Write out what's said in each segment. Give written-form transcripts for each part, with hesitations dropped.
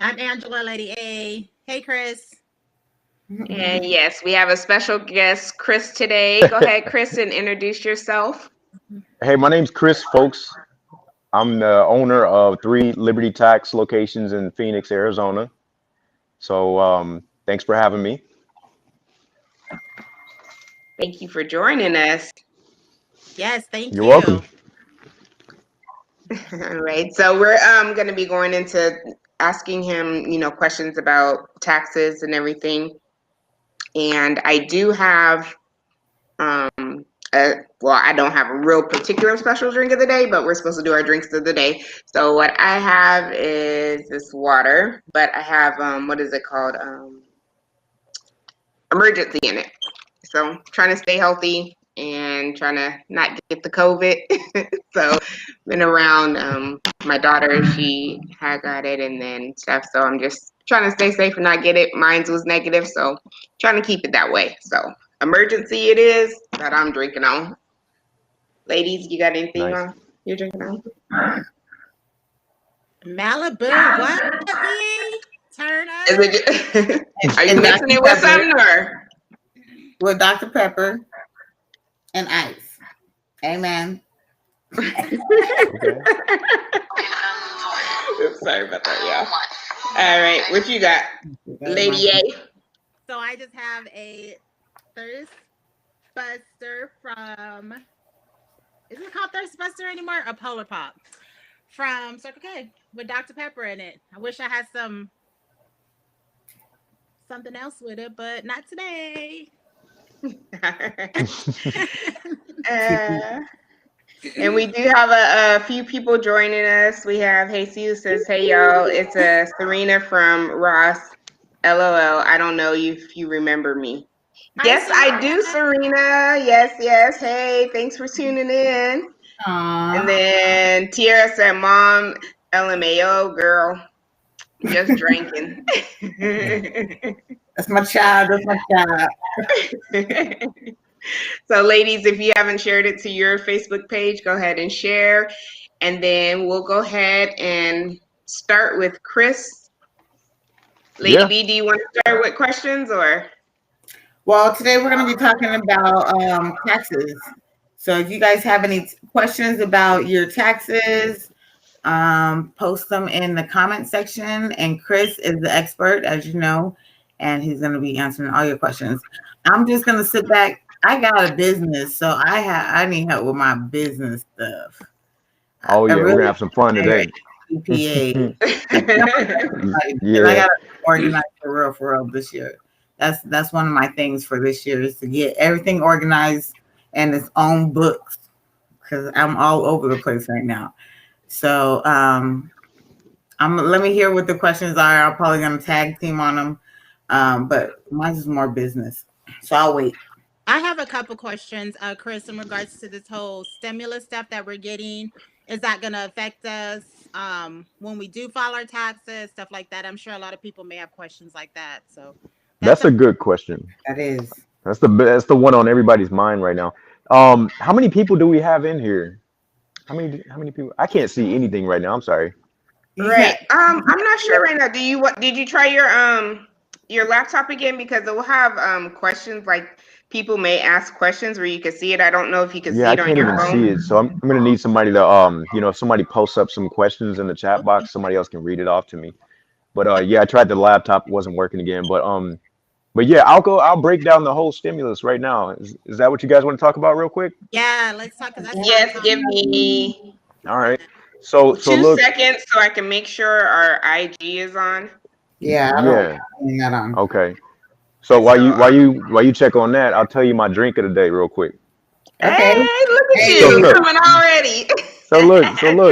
I'm Angela, Lady A. Hey, Chris. And yes, we have a special guest, Chris, today. Go ahead, Chris, and introduce yourself. Hey, my name's Chris, folks. I'm the owner of 3 Liberty Tax locations in Phoenix, Arizona. So, thanks for having me. Thank you for joining us. Yes, thank You're you. welcome. All right, so we're going to be going into asking him, questions about taxes and everything. And I do have, I don't have a real particular special drink of the day, but we're supposed to do our drinks of the day. So what I have is this water, but I have, what is it called? Emergency in it. So trying to stay healthy and trying to not get the COVID. So been around my daughter, she had got it and then stuff. So I'm just trying to stay safe and not get it. Mine was negative, so trying to keep it that way. So emergency it is that I'm drinking on. Ladies, you got anything Nice. you're drinking on? Malibu, what? Turn Is up. it are you And mixing Dr. it with Pepper something or? with Dr. Pepper and ice. Amen. Okay. Oops, sorry about that, y'all. All right, what you got, Lady A? So I just have a Thirst Buster from, is it called Thirst Buster anymore? A Polar Pop from Circle K with Dr. Pepper in it. I wish I had something else with it, but not today. And we do have a few people joining us. We have Jesus says, "Hey y'all, it's Serena from Ross. LOL. I don't know if you remember me." Hi, Yes, I Serena. do, Serena. Yes. Hey, thanks for tuning in. And then Tiara said, "Mom, LMAO, girl, just drinking." That's my child. That's my child. So, ladies, if you haven't shared it to your Facebook page, go ahead and share. And then we'll go ahead and start with Chris. Lady Yeah. B, do you want to start with questions or? Well, today we're going to be talking about taxes. So if you guys have any questions about your taxes, post them in the comment section. And Chris is the expert, as you know, and he's going to be answering all your questions. I'm just going to sit back. I got a business, so I need help with my business stuff. Oh I yeah, we're really gonna have some fun today. CPA. I Yeah. got to organize for real this year. That's one of my things for this year is to get everything organized and its own books because I'm all over the place right now. So let me hear what the questions are. I'm probably gonna tag team on them, but mine is more business, so I'll wait. I have a couple questions, Chris, in regards to this whole stimulus stuff that we're getting. Is that going to affect us when we do file our taxes, stuff like that? I'm sure a lot of people may have questions like that. So that's That's a a good question. That is. That's the one on everybody's mind right now. How many people do we have in here? How many people? I can't see anything right now. I'm sorry. Right. I'm not sure right now. Did you try your laptop again? Because it will have questions like people may ask questions where you can see it. I don't know if you can Yeah, see I it on can't your even see phone. it. So I'm gonna need somebody to if somebody posts up some questions in the chat box, somebody else can read it off to me. But yeah, I tried the laptop, it wasn't working again. But yeah, I'll break down the whole stimulus right now. Is that what you guys want to talk about real quick? yeah. Let's talk because that's hot Yes, topic. give me All right. So two look, seconds so I can make sure our IG is on. Yeah, I don't yeah, hang that on. okay. So while So you while you while you check on that, I'll tell you my drink of the day real quick. Okay. hey, look at Hey. So you look, coming already. so look,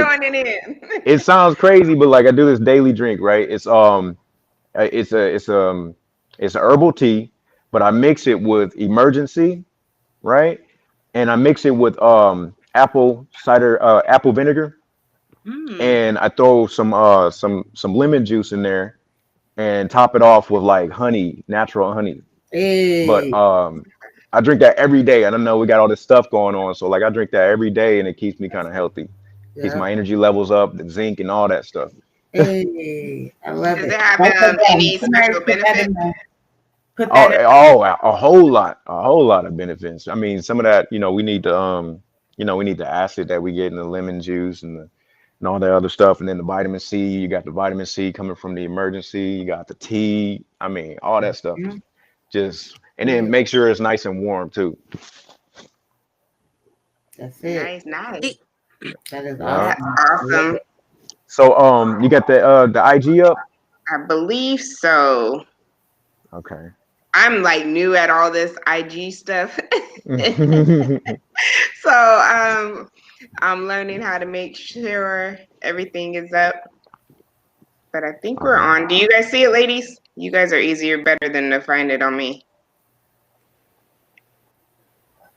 Joining in. it sounds crazy, but like I do this daily drink, right? It's a herbal tea, but I mix it with emergency, right? And I mix it with apple vinegar, Mm. and I throw some lemon juice in there and top it off with like honey, natural honey. But Hey. I drink that every day. I don't know, we got all this stuff going on, so like I drink that every day, and it keeps me kind of healthy, keeps Yeah. my energy levels up, the zinc and all that stuff. Hey, I love Does it. it have Both of them. any Somebody special put that in benefits? there. Put that in. A whole lot of benefits. I mean, some of that, we need the we need the acid that we get in the lemon juice and all that other stuff, and then the vitamin C. You got the vitamin C coming from the emergency. You got the tea. I mean, all that stuff is Mhm. just, and then make sure it's nice and warm too. That's it. Nice. That is Yeah. That's awesome. awesome. So you got the IG up? I believe so. Okay. I'm like new at all this IG stuff. So I'm learning how to make sure everything is up. But I think we're on. Do you guys see it, ladies? You guys are better than to find it on me.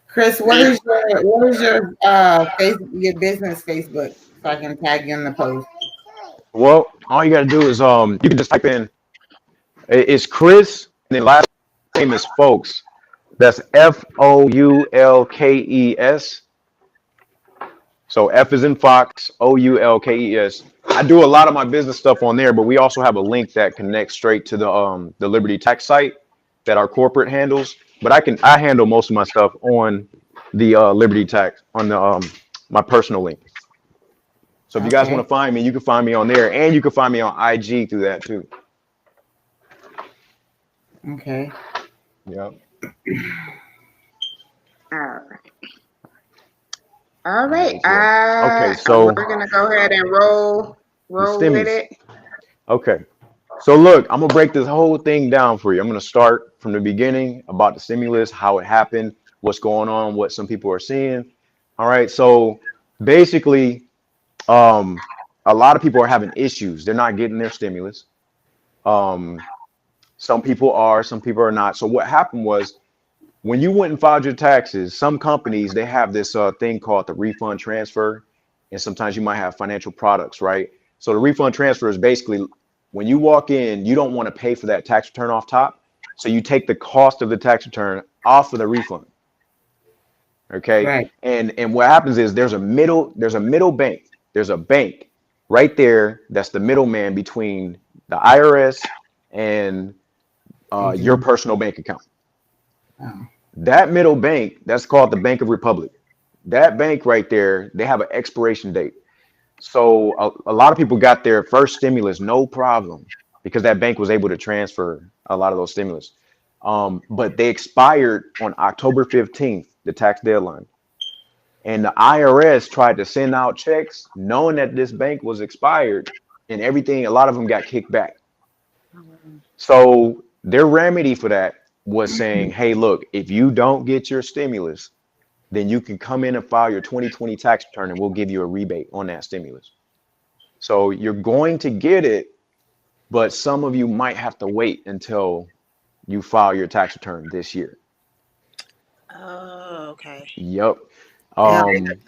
Chris, what is your your business Facebook so I can tag you in the post? Well, all you got to do is you can just type in it's Chris, and then last name is Folks. That's Foulkes. So F is in Fox, Oulkes. I do a lot of my business stuff on there, but we also have a link that connects straight to the Liberty Tax site that our corporate handles. But I handle most of my stuff on the Liberty Tax on the my personal link. So if you guys want to find me, you can find me on there, and you can find me on IG through that too. Okay. Yeah. All right. Okay, so we're gonna go ahead and roll with it. Okay. So look, I'm gonna break this whole thing down for you. I'm gonna start from the beginning about the stimulus, how it happened, what's going on, what some people are seeing. All right. So basically, a lot of people are having issues. They're not getting their stimulus. Some people are, some people are not. So what happened was when you went and filed your taxes, some companies, they have this thing called the refund transfer. And sometimes you might have financial products, right? So the refund transfer is basically when you walk in, you don't want to pay for that tax return off top. So you take the cost of the tax return off of the refund. Okay. Right. And what happens is there's a middle bank. There's a bank right there that's the middleman between the IRS and your personal bank account. Oh. That middle bank, that's called the Bank of Republic. That bank right there, they have an expiration date. So a lot of people got their first stimulus, no problem, because that bank was able to transfer a lot of those stimulus. But they expired on October 15th, the tax deadline. And the IRS tried to send out checks knowing that this bank was expired, and everything, a lot of them got kicked back. So their remedy for that was saying, hey, look, if you don't get your stimulus, then you can come in and file your 2020 tax return and we'll give you a rebate on that stimulus. So you're going to get it, but some of you might have to wait until you file your tax return this year. Oh, okay. Yep. And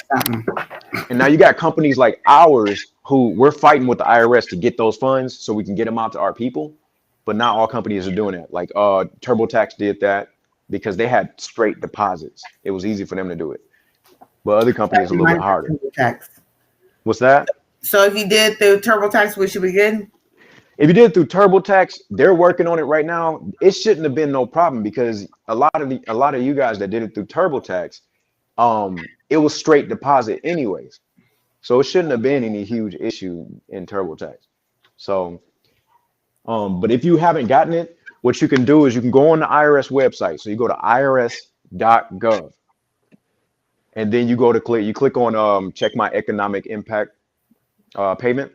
now you got companies like ours who we're fighting with the IRS to get those funds so we can get them out to our people. But not all companies are doing that. Like TurboTax did that because they had straight deposits. It was easy for them to do it. But other companies a little bit harder. What's that? So if you did through TurboTax, we should be good? If you did it through TurboTax, they're working on it right now. It shouldn't have been no problem because a lot of you guys that did it through TurboTax, it was straight deposit anyways. So it shouldn't have been any huge issue in TurboTax. So but if you haven't gotten it, what you can do is you can go on the IRS website. So you go to irs.gov. And then you click on check my economic impact payment.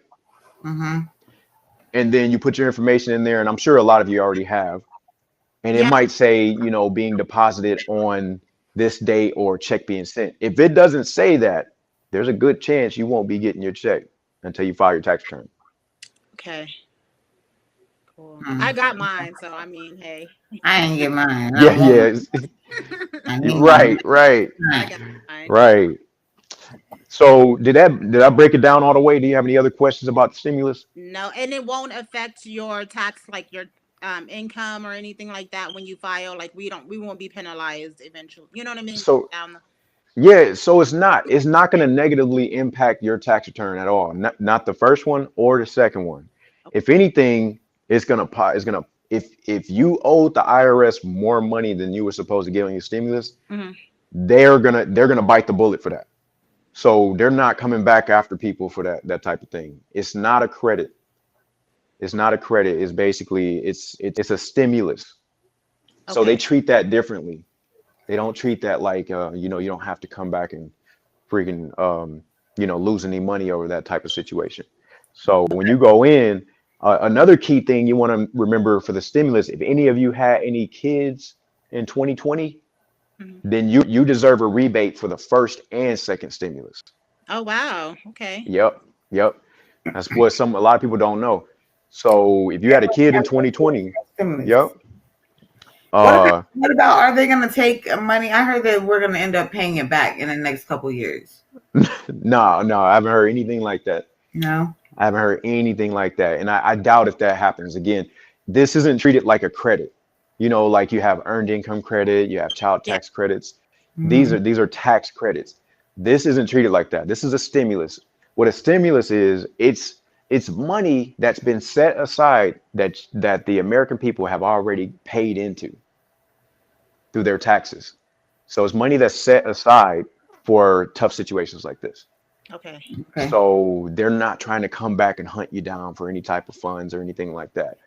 Mm-hmm. And then you put your information in there, and I'm sure a lot of you already have. And it might say, being deposited on this date or check being sent. If it doesn't say that, there's a good chance you won't be getting your check until you file your tax return. Okay. Cool. I got mine, so I mean, hey. I ain't get mine. Yeah. Right. I got mine. Right. So did I break it down all the way? Do you have any other questions about the stimulus? No, and it won't affect your tax, like your income or anything like that when you file. Like we won't be penalized eventually. You know what I mean? So Yeah, so it's not going to negatively impact your tax return at all. Not the first one or the second one. If anything, it's gonna if you owed the IRS more money than you were supposed to get on your stimulus, Mhm. they're gonna bite the bullet for that. So they're not coming back after people for that type of thing. It's not a credit. It's not a credit. It's basically it's a stimulus. So they Okay. treat that differently. They don't treat that like you don't have to come back and freaking lose any money over that type of situation. So when you go in, another key thing you want to remember for the stimulus, if any of you had any kids in 2020, Mhm. then you deserve a rebate for the first and second stimulus. Oh wow. Okay. Yep, yep. That's what a lot of people don't know. So if you had a kid in 2020, Stimulus. yep. What about, are they going to take money? I heard that we're going to end up paying it back in the next couple years. No, I haven't heard anything like that. No. I haven't heard anything like that. And I doubt if that happens. Again, this isn't treated like a credit. Like you have earned income credit, you have child Yeah. tax credits. Mhm. These are tax credits. This isn't treated like that. This is a stimulus. What a stimulus is, it's money that's been set aside that the American people have already paid into through their taxes. So it's money that's set aside for tough situations like this. Okay. Okay. So they're not trying to come back and hunt you down for any type of funds or anything like that.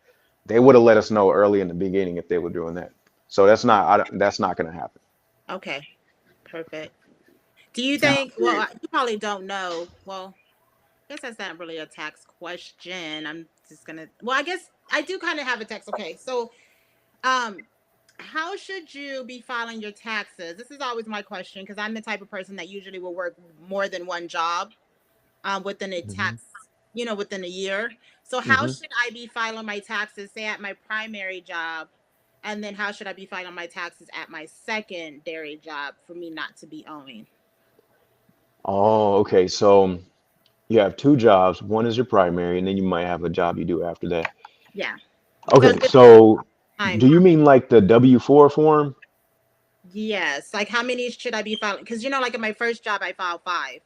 They would have let us know early in the beginning if they were doing that. So that's not going to happen. Okay. Perfect. Do you So, think? Well, you probably don't know. Well, I guess that's not really a tax question. I'm just gonna. Well, I guess I do kind of have a tax. Okay, so um, how should you be filing your taxes? This is always my question because I'm the type of person that usually will work more than one job within a Hmm. tax, within a year. So how Hmm. should I be filing my taxes, say at my primary job, and then how should I be filing my taxes at my secondary job for me not to be owing? Oh, okay. So you have two jobs. One is your primary, and then you might have a job you do after that. Yeah. So Okay. just So do time. you mean like the W-4 form? Yes. Like how many should I be filing? Because like in my first job, I filed 5,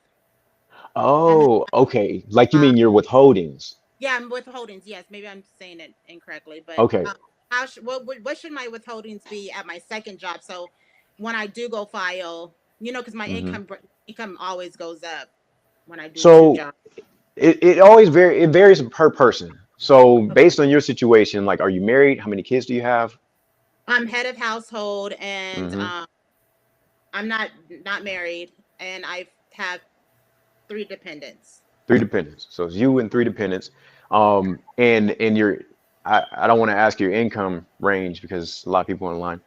and then Oh, okay. Like you uh, mean your withholdings. yeah, I'm withholdings. Yes, maybe I'm saying it incorrectly, but Okay. what should my withholdings be at my second job? So when I do go file, because my Hmm. income always goes up when I do two So jobs. it varies per person. So based on your situation, like, are you married? How many kids do you have? I'm head of household, and Hmm. I'm not married, and I have 3 dependents. Three dependents. So it's you and three dependents. And your I don't want to ask your income range because a lot of people online.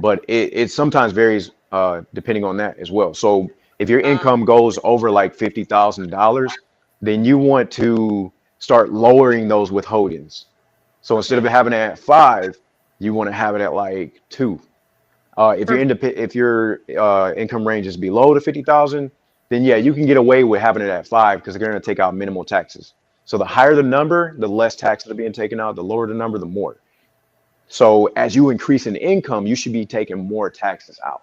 But it sometimes varies depending on that as well. So if your Um, income goes over like $50,000, then you want to start lowering those withholdings. So instead of okay. having it at 5, you want to have it at like 2. For If your income range is below the 50,000, then yeah, you can get away with having it at 5 because they're going to take out minimal taxes. So the okay. higher the number, the less taxes are being taken out. The lower the number, the more. So as you increase in income, you should be taking more taxes out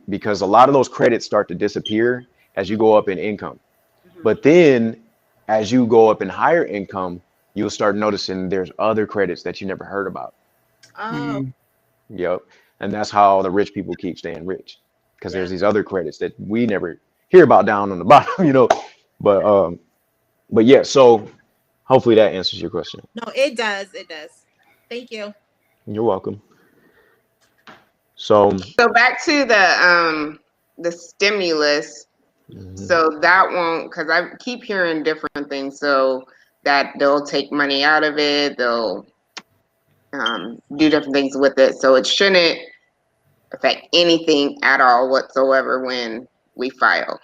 because a lot of those credits start to disappear as you go up in income. Mhm. But then as you go up in higher income, you'll start noticing there's other credits that you never heard about. Oh, mhm. Yep. And that's how the rich people keep staying rich because yeah. there's these other credits that we never hear about down on the bottom. But yeah, so hopefully that answers your question. No, it does. It does. Thank you. You're welcome. So, So back to the stimulus. mhm. So that won't, because I keep hearing different things. So that they'll take money out of it, they'll do different things with it. So it shouldn't affect anything at all whatsoever when we file.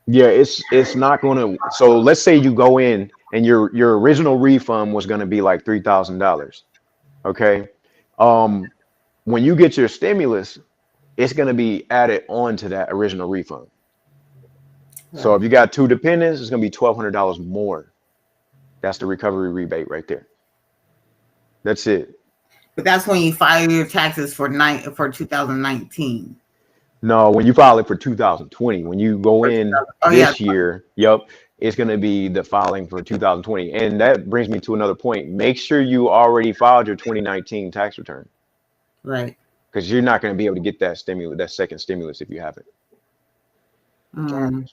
Yeah, it's not going to. So let's say you go in and your original refund was going to be like $3,000. Okay. Um, when you get your stimulus, it's going to be added on to that original refund. So Right. if you got two dependents, it's going to be $1,200 more. That's the recovery rebate right there. That's it. But that's when you file your taxes for 2019. No, when you file it for 2020, when you go in Oh yeah. this year, yep, it's going to be the filing for 2020. And that brings me to another point. Make sure you already filed your 2019 tax return Right. because you're not going to be able to get that stimulus, that second stimulus if you haven't. Mm.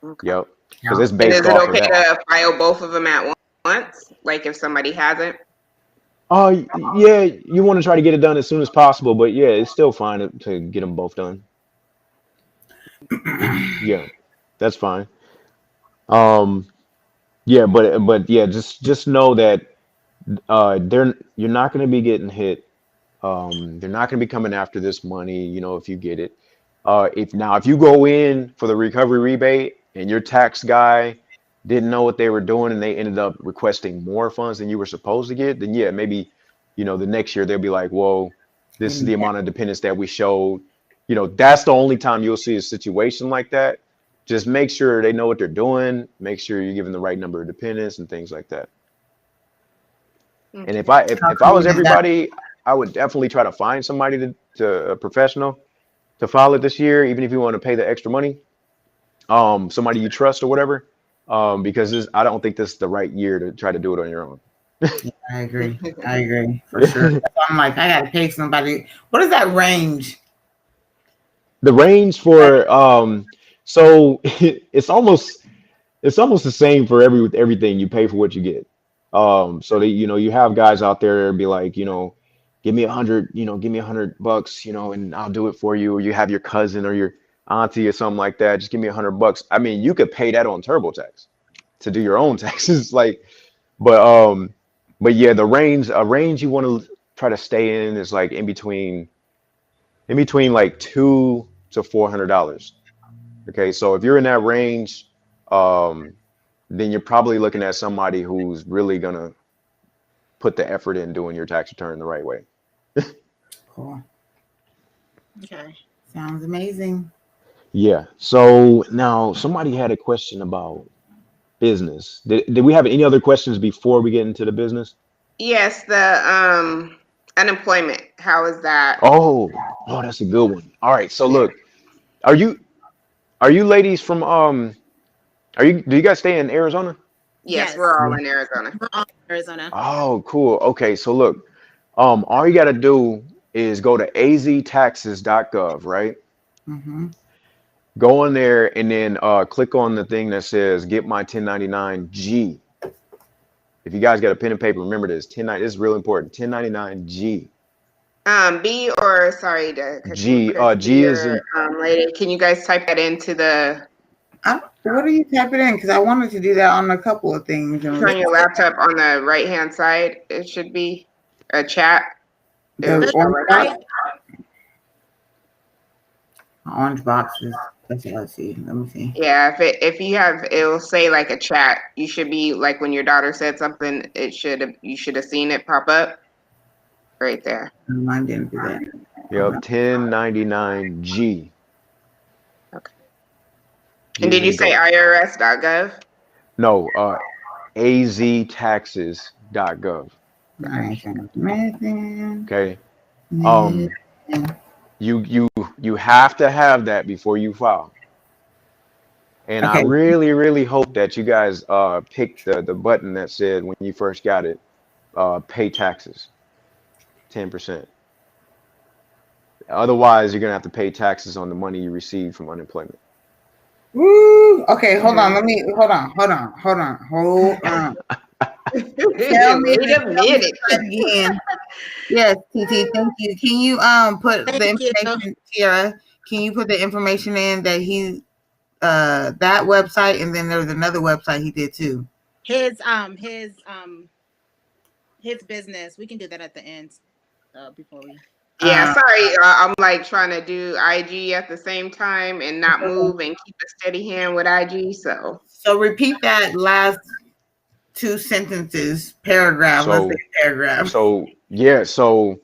Okay. Yep, because Yeah. it's And based is it off of okay that. to file both of them at once? Like if somebody hasn't? Oh, yeah, you want to try to get it done as soon as possible, but yeah, it's still fine to get them both done. Yeah, that's fine. Um, yeah, but yeah, just know that you're not going to be getting hit. They're not going to be coming after this money, if you get it. If you go in for the recovery rebate and your tax guy didn't know what they were doing and they ended up requesting more funds than you were supposed to get, then yeah, maybe, the next year they'll be like, whoa, this is the amount of dependence that we showed. That's the only time you'll see a situation like that. Just make sure they know what they're doing. Make sure you're giving the right number of dependents and things like that. And if I was everybody, I would definitely try to find somebody to a professional to file it this year, even if you want to pay the extra money. Somebody you trust or whatever. Because I don't think this is the right year to try to do it on your own. I agree for sure. So I'm like, I gotta pay somebody. What is that range? The range for so it's almost the same for everything. You pay for what you get. So you have guys out there be like, give me $100, give me $100, and I'll do it for you. Or you have your cousin or your auntie or something like that. Just give me $100. I mean, you could pay that on TurboTax to do your own taxes. But yeah, a range you want to try to stay in is like in between like $200 to $400. Okay, so if you're in that range, then you're probably looking at somebody who's really gonna put the effort in doing your tax return the right way. Cool. Okay. Sounds amazing. Yeah. So now somebody had a question about business. Did we have any other questions before we get into the business? Yes, the unemployment. How is that? Oh, that's a good one. All right. So look, are you ladies from do you guys stay in Arizona? Yes, Yes. we're all in Arizona. We're all in Arizona. Oh, cool. Okay. So look, all you got to do is go to aztaxes.gov, right? Mm-hmm. Go on there and then click on the thing that says get my 1099G. If you guys got a pen and paper, remember this. This is real important. 1099G. B or sorry to cut G. you, G is in. lady. Can you guys type that into the What are you typing in? Because I wanted to do that on a couple of things. on your laptop on the right hand side? It should be a chat. The orange boxes. That's what I see. Let me see. Yeah, if you have, it'll say like a chat. You should be like when your daughter said something, you should have seen it pop up right there. Mine didn't do that. Yep, 1099G. Okay. And did you say irs.gov? No, aztaxes.gov. Okay. You have to have that before you file. And Okay. I really, really hope that you guys picked the button that said when you first got it, pay taxes, 10%. Otherwise, you're gonna have to pay taxes on the money you received from unemployment. Woo! Okay, hold on. Hold on. Tell me Wait a minute. again. Yes, TT, thank you. Can you put the information, Tiara? Can you put the information in that he that website, and then there was another website he did too. His business. We can do that at the end before we. Yeah, sorry. I'm like trying to do IG at the same time and not move and keep a steady hand with IG. So repeat that last two sentences, paragraph. Let's say paragraph. So yeah, that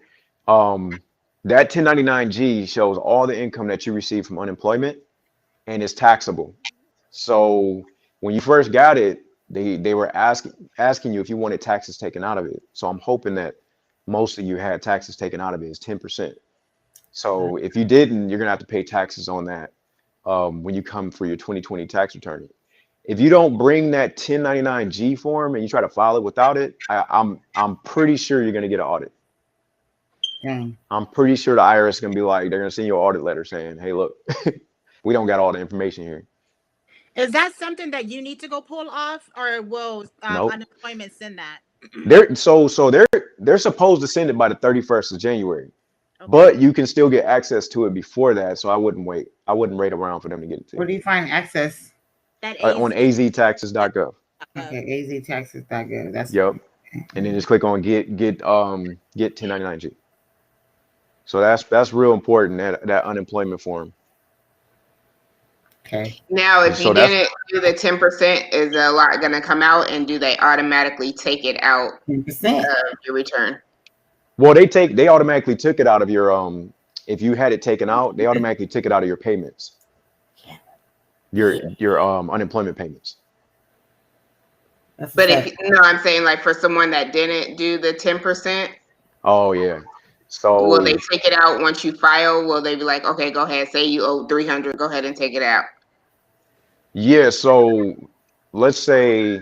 1099G shows all the income that you receive from unemployment, and it's taxable. So when you first got it, they were asking you if you wanted taxes taken out of it. So I'm hoping that most of you had taxes taken out of it is 10%. So if you didn't, you're gonna have to pay taxes on that when you come for your 2020 tax return. If you don't bring that 1099-G form and you try to file it without it, I'm pretty sure you're gonna get an audit. Dang. I'm pretty sure the IRS is gonna be like, they're gonna send you an audit letter saying, hey, look, we don't got all the information here. Is that something that you need to go pull off, or will Nope. unemployment send that? They're they're supposed to send it by the 31st of January. Okay. But you can still get access to it before that, so I wouldn't wait. I wouldn't wait around for them to get it to Where do you. you find access? That On aztaxes.gov. Okay, aztaxes.gov. That's Yep. And then just click on get 1099-G. So that's real important, that unemployment form. okay. Now, if So you that's- didn't do the 10%, is a lot going to come out, and do they automatically take it out 10%. of your return? Well, they automatically took it out of your if you had it taken out, they automatically took it out of your payments. Your unemployment payments. That's But what's if up. no, I'm saying like for someone that didn't do the 10%, Oh yeah. So will they take it out once you file? Will they be like, okay, go ahead, say you owe 300, go ahead and take it out? yeah, so let's say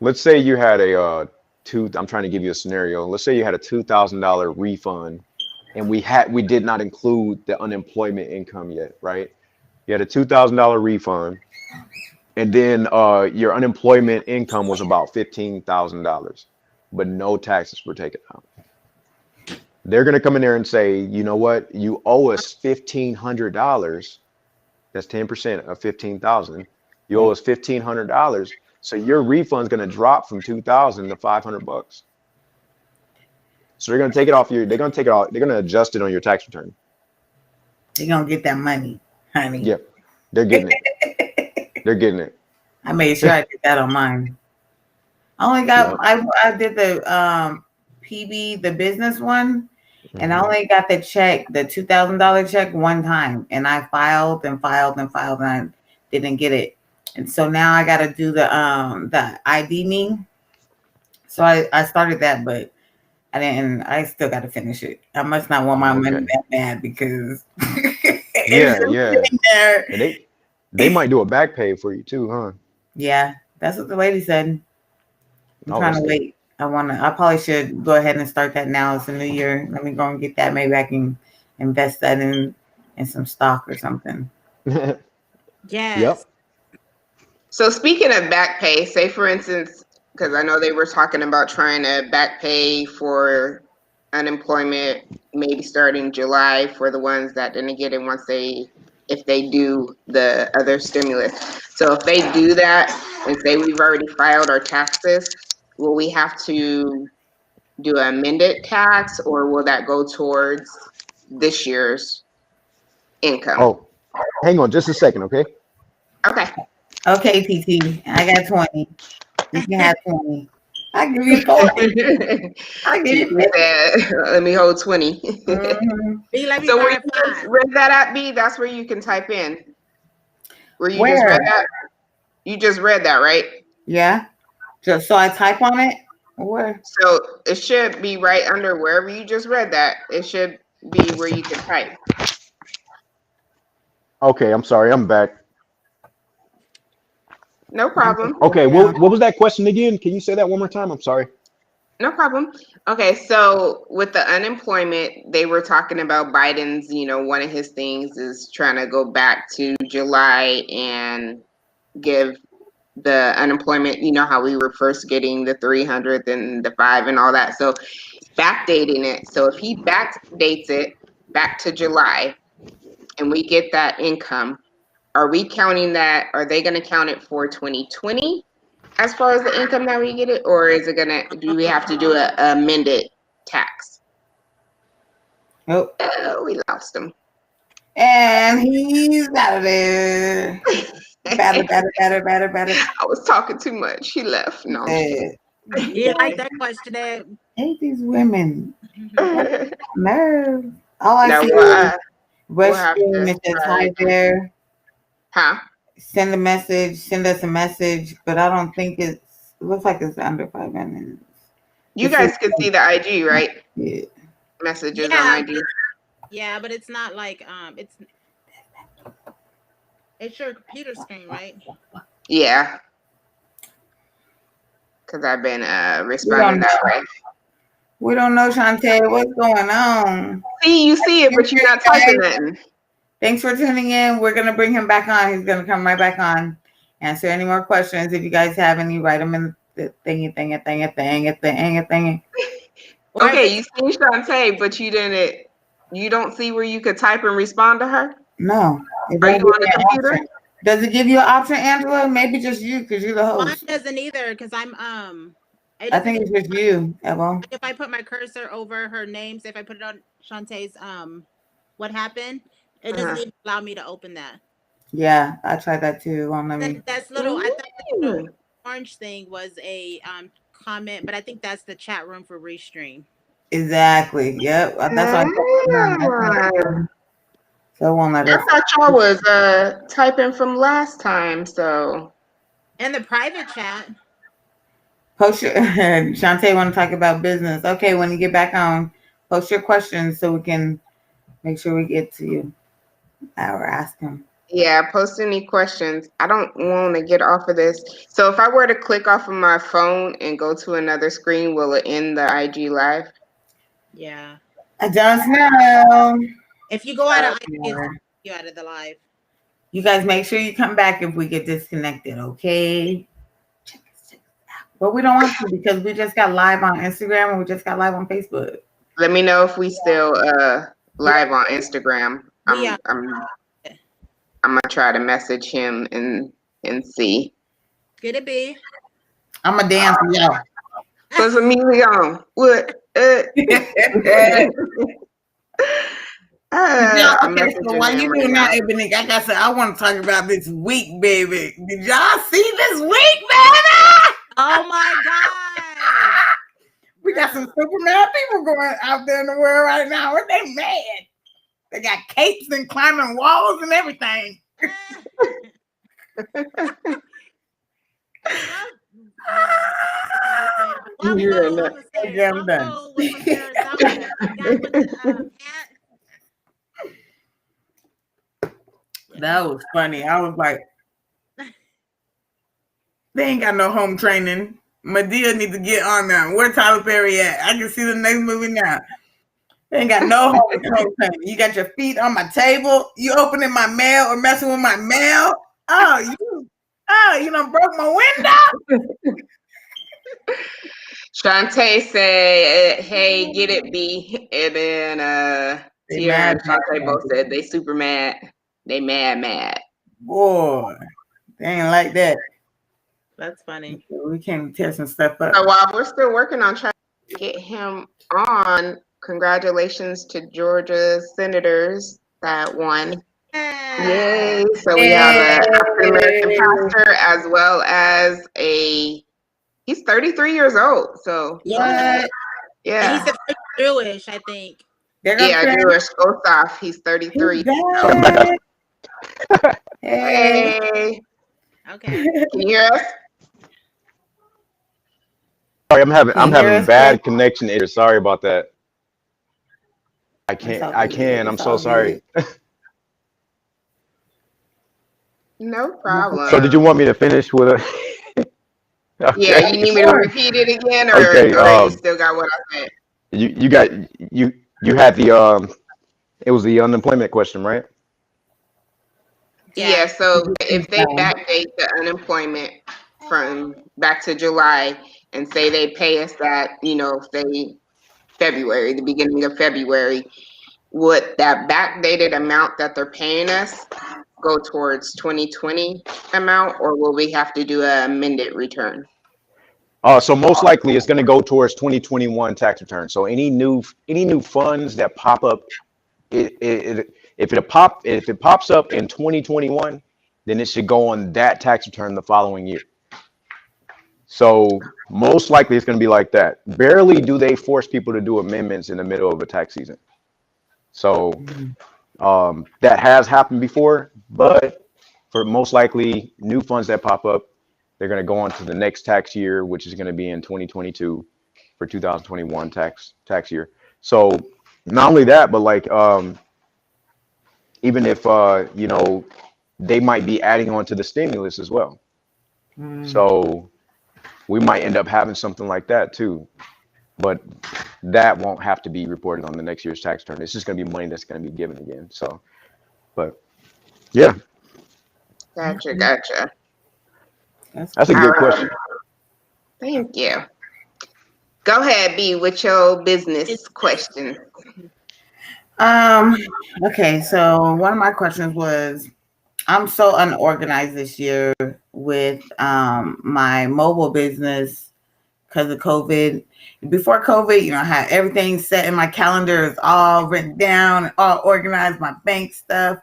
you had I'm trying to give you a scenario. Let's say you had a $2,000 refund and we did not include the unemployment income yet, right? You had a $2,000 refund and then your unemployment income was about $15,000, but no taxes were taken out. They're going to come in there and say, you know what? You owe us $1,500. That's 10% of 15,000. You owe us $1,500. So your refund's going to drop from 2,000 to $500. So they're going to take it off they're going to adjust it on your tax return. You're going to get that money, honey. Yep. They're getting it. They're getting it. I made sure I did that on mine. I only got, I did the PB, the business one, and I only got the check, the $2,000 check one time. And I filed and I didn't get it. And so now I got to do the ID me. So I started that, but I still got to finish it. I must not want my money that bad because yeah. there. And they might do a back pay for you too, huh? Yeah, that's what the lady said. I'm trying to that's wait. I probably should go ahead and start that now. It's a new year. Let me go and get that. Maybe I can invest that in some stock or something. Yes. Yep. So speaking of back pay, say for instance, because I know they were talking about trying to back pay for unemployment, maybe starting July for the ones that didn't get it if they do the other stimulus. So if they do that and say we've already filed our taxes, will we have to do an amended tax, or will that go towards this year's income? Oh, hang on just a second, okay? Okay. Okay, TT, I got 20. You can have 20. I give you 40. I give you 50. Let me hold 20. Mhm. Be like me So where you 35. just read that at, B, that's where you can type in. Where you just Where? read that? You just read that, right? Yeah. So I type on it? Where? So it should be right under wherever you just read that. It should be where you can type. Okay, I'm sorry, I'm back. No problem. Okay, what was that question again? Can you say that one more time? I'm sorry. No problem. Okay, so with the unemployment, they were talking about Biden's, one of his things is trying to go back to July and give the unemployment, how we were first getting the 300 and the 5 and all that. So backdating it. So if he backdates it back to July and we get that income, are we counting that? Are they going to count it for 2020 as far as the income that we get it? Or do we have to do a amended tax? Oh, We lost him. and he's out of there. Better. I was talking too much. He left. No. You like that question, Ed? Hate these women. Nerve. All I No, see is we'll have to restroom. It says try. hi there. Huh? Send us a message, but I don't think it looks like it's under 5 minutes. You guys can see the IG, right? Yeah. messages Yeah. on IG. Yeah, but it's not like it's your computer screen, right? Yeah, because I've been responding that way. We don't know, Shantae. What's going on? See, you see it, but you're not typing nothing. Thanks for tuning in. We're going to bring him back on. He's going to come right back on. Answer any more questions. If you guys have any, write them in the thingy. Okay, you see Shantae, but you don't see where you could type and respond to her? No. Are you on the computer? Does it give you an option, Angela? Maybe just you, because you're the Mine host. doesn't either, because I'm I think it's just you, Evo. if I put my cursor over her name, say if I put it on Shantae's what happened, it doesn't even allow me to open that. Yeah, I tried that too. Won't let me. That's little. I thought the little orange thing was a comment, but I think that's the chat room for Restream. Exactly. Yep. That's why. So it won't let us. I thought y'all was typing from last time, so. And the private chat. Post your Shantae want to talk about business. Okay, when you get back on, post your questions so we can make sure we get to you. Or ask him. Yeah, post any questions. I don't want to get off of this. So if I were to click off of my phone and go to another screen, will it end the IG live? Yeah. I don't know. If you go out of IG, you out of the live. You guys make sure you come back if we get disconnected, okay? But we don't want to because we just got live on Instagram and we just got live on Facebook. Let me know if we still live on Instagram. Yeah. I'm gonna try to message him and see. Could it be? I'm a dance, y'all. What's Emilio? What? Okay, so while you doing that, Ebony, like I said, I want to talk about this week, baby. Did y'all see this week, baby? Oh my God! We got some Superman people going out there in the world right now. Aren't they mad? They got capes and climbing walls and everything. I'm done. That was funny. I was like, they ain't got no home training. Madea needs to get on now. Where Tyler Perry at? I can see the next movie now. They ain't got no home training. You got your feet on my table. You opening my mail or messing with my mail. You done broke my window. Shantae said, "Hey, get it, B," and then Tierra and Shantae both said they super mad. They mad. Boy, they ain't like that. That's funny. We can tear some stuff up. So while we're still working on trying to get him on, congratulations to Georgia's senators that won. Yay! So we have an African American pastor as well as he's 33 years old. So yeah. Yeah. And he's Jewish, I think. Yeah, Jewish. Osaf. He's 33. Hey. Okay. Can you hear us? Sorry, I'm having bad connection here. Sorry about that. I can. I'm so sorry. No problem. So did you want me to finish with a Okay. Yeah, you need me to repeat it again, or, okay, or you still got what I said? You had the it was the unemployment question, right? Yeah, so if they backdate the unemployment from back to July and say they pay us that, say February, the beginning of February, would that backdated amount that they're paying us go towards 2020 amount, or will we have to do an amended return? So most likely it's going to go towards 2021 tax return. So any new funds that pop up, if it pops up in 2021, then it should go on that tax return the following year. So most likely it's going to be like that. Barely do they force people to do amendments in the middle of a tax season. So that has happened before, but for most likely new funds that pop up, they're going to go on to the next tax year, which is going to be in 2022 for 2021 tax year. So not only that, but like even if you know, they might be adding on to the stimulus as well. So we might end up having something like that too. But that won't have to be reported on the next year's tax return. It's just going to be money that's going to be given again. So, but yeah, Gotcha. that's a good question. Thank you. Go ahead, B, with your business question. Okay, so one of my questions was, I'm so unorganized this year with my mobile business because of COVID. Before COVID, you know, I had everything set in my calendar, it's all written down, all organized, my bank stuff.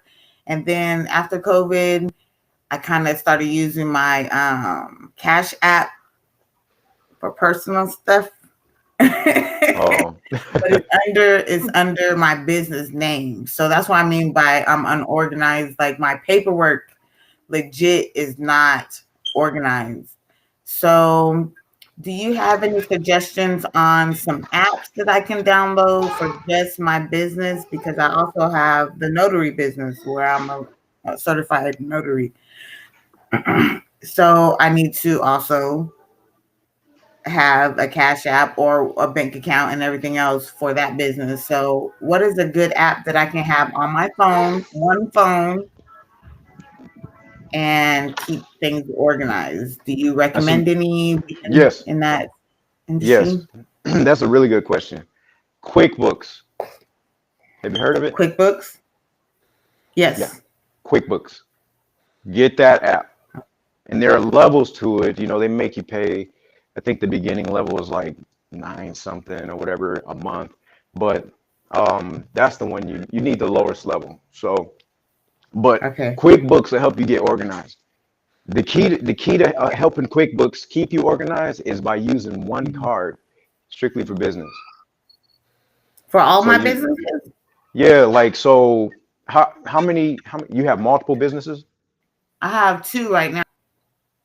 And then after COVID, I kind of started using my Cash App for personal stuff. Oh, But it's under my business name. So that's what I mean by I'm unorganized. Like my paperwork legit is not organized. So do you have any suggestions on some apps that I can download for just my business? Because I also have the notary business where I'm a certified notary. So I need to also have a Cash App or a bank account and everything else for that business. So what is a good app that I can have on my phone, one phone, and keep things organized? Do you recommend any yes, in that yes. industry? That's a really good question. QuickBooks. Have you heard of it? QuickBooks? Yes. Yeah. QuickBooks. Get that app. And there are levels to it. You know, they make you pay, I think the beginning level is like 9 something or whatever a month. But that's the one you need the lowest level. So, but Okay. QuickBooks will help you get organized. The key to helping QuickBooks keep you organized is by using one card strictly for business. For all So my you, businesses? yeah, like so how many you have multiple businesses? I have 2 right now.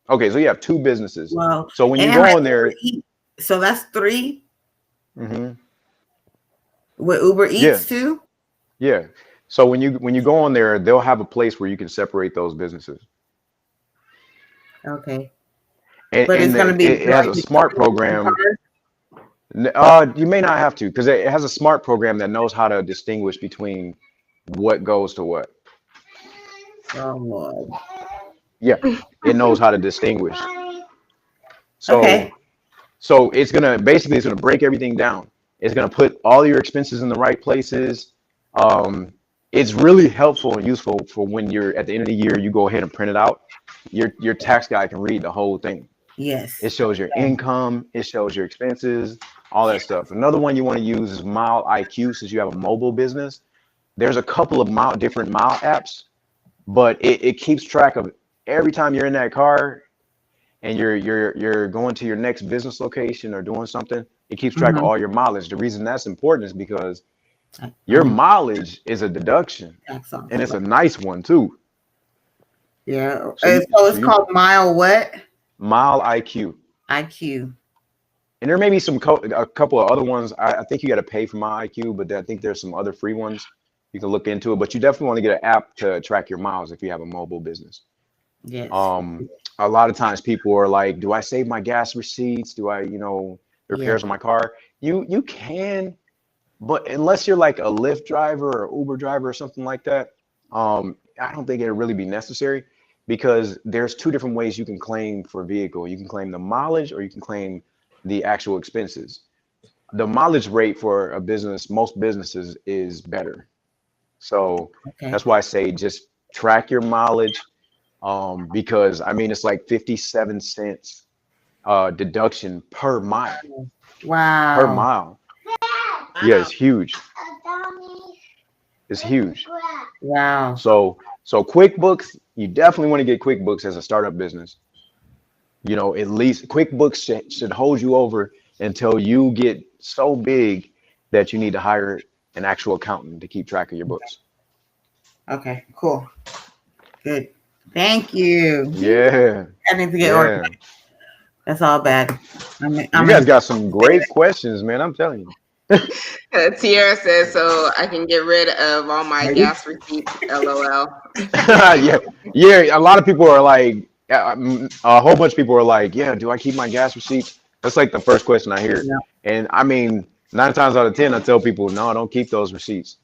Okay, so you have 2 businesses. Well, So when you and go my on there, Uber Eats. So that's 3 hmm with Uber yeah, Eats too? yeah. So when you go on there, they'll have a place where you can separate those businesses. Okay. And But it's and going to be it has a smart program. You may not have to because it has a smart program that knows how to distinguish between what goes to what. Oh Lord. Yeah, it knows how to distinguish. So Okay. so it's gonna break everything down. It's gonna put all your expenses in the right places. Um, it's really helpful and useful for when you're at the end of the year, you go ahead and print it out. Your tax guy can read the whole thing. Yes. It shows your income, it shows your expenses, all that stuff. Another one you want to use is Mile IQ since you have a mobile business. There's a couple of different mile apps, but it keeps track of every time you're in that car and you're going to your next business location or doing something, it keeps track of all your mileage. The reason that's important is because your mileage is a deduction and it's a nice one too. Yeah. So So it's called Mile what? Mile IQ. IQ. And there may be a couple of other ones. I think you got to pay for Mile IQ, but I think there's some other free ones. You can look into it, but you definitely want to get an app to track your miles if you have a mobile business. Yes. A lot of times people are like, do I save my gas receipts? Do I, repairs on my car? You can, but unless you're like a Lyft driver or Uber driver or something like that, I don't think it'll really be necessary because there's 2 different ways you can claim for a vehicle. You can claim the mileage or you can claim the actual expenses. The mileage rate for a business, most businesses is better. So that's why I say just track your mileage. Because I mean, it's like 57 cents deduction per mile. Wow. Per mile. Yeah, it's huge. It's huge. Wow. So QuickBooks, you definitely want to get QuickBooks as a startup business. You know, at least QuickBooks should hold you over until you get so big that you need to hire an actual accountant to keep track of your books. Okay, cool. Good. Thank you. Yeah. I need to get organized. That's all bad. You guys got some great questions, man. I'm telling you. Tierra says, so I can get rid of all my gas receipts. LOL. Yeah, yeah. A lot of people are like, a whole bunch of people are like, yeah, do I keep my gas receipts? That's like the first question I hear. Yeah. And I mean, 9 times out of 10, I tell people, no, don't keep those receipts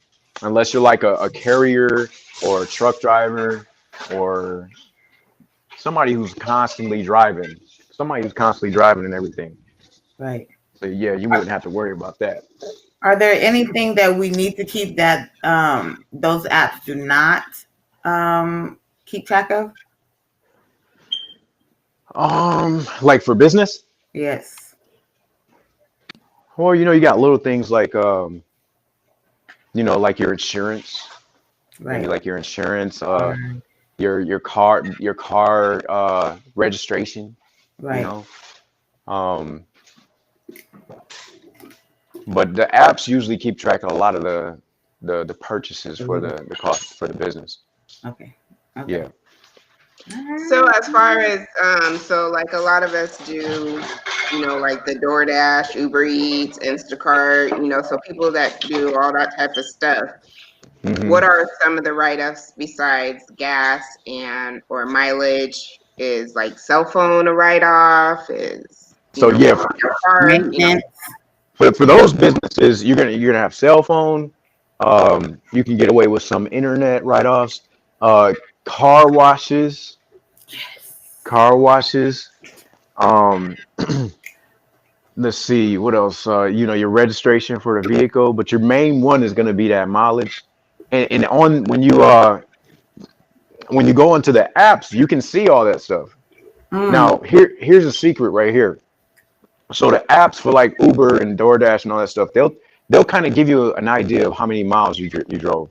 unless you're like a carrier or a truck driver or somebody who's constantly driving, and everything. Right. So yeah, you wouldn't have to worry about that. Are there anything that we need to keep that those apps do not keep track of? Like for business, Yes. or you got little things like like your insurance, maybe Right. like your insurance, Right. your car registration, you Right. know. But the apps usually keep track of a lot of the purchases for the cost for the business. Okay. Yeah. So as far as so like a lot of us do, like the DoorDash, Uber Eats, Instacart, so people that do all that type of stuff. Mhm. What are some of the write-offs besides gas and or mileage? Is like cell phone a write-off? Is So yeah, your car, Maintenance. for those businesses, you're gonna have cell phone. You can get away with some internet write-offs. Car washes. Car washes. Um, let's see what else. Your registration for the vehicle, but your main one is gonna be that mileage. And on when you go into the apps, you can see all that stuff. Now, here's a secret right here. So the apps for like Uber and DoorDash and all that stuff, they'll kind of give you an idea of how many miles you drove.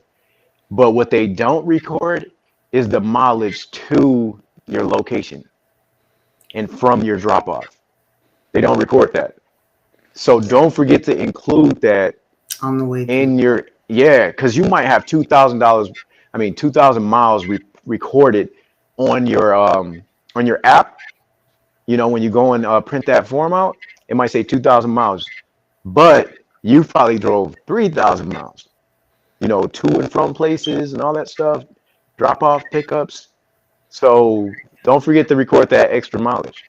But what they don't record is the mileage to your location and from your drop off. They don't record that. So don't forget to include that On the way. in your because you might have $2,000. 2,000 miles recorded on your app. When you go and print that form out, it might say 2,000 miles, but you probably drove 3,000 miles. To and from places and all that stuff, drop off pickups. So don't forget to record that extra mileage.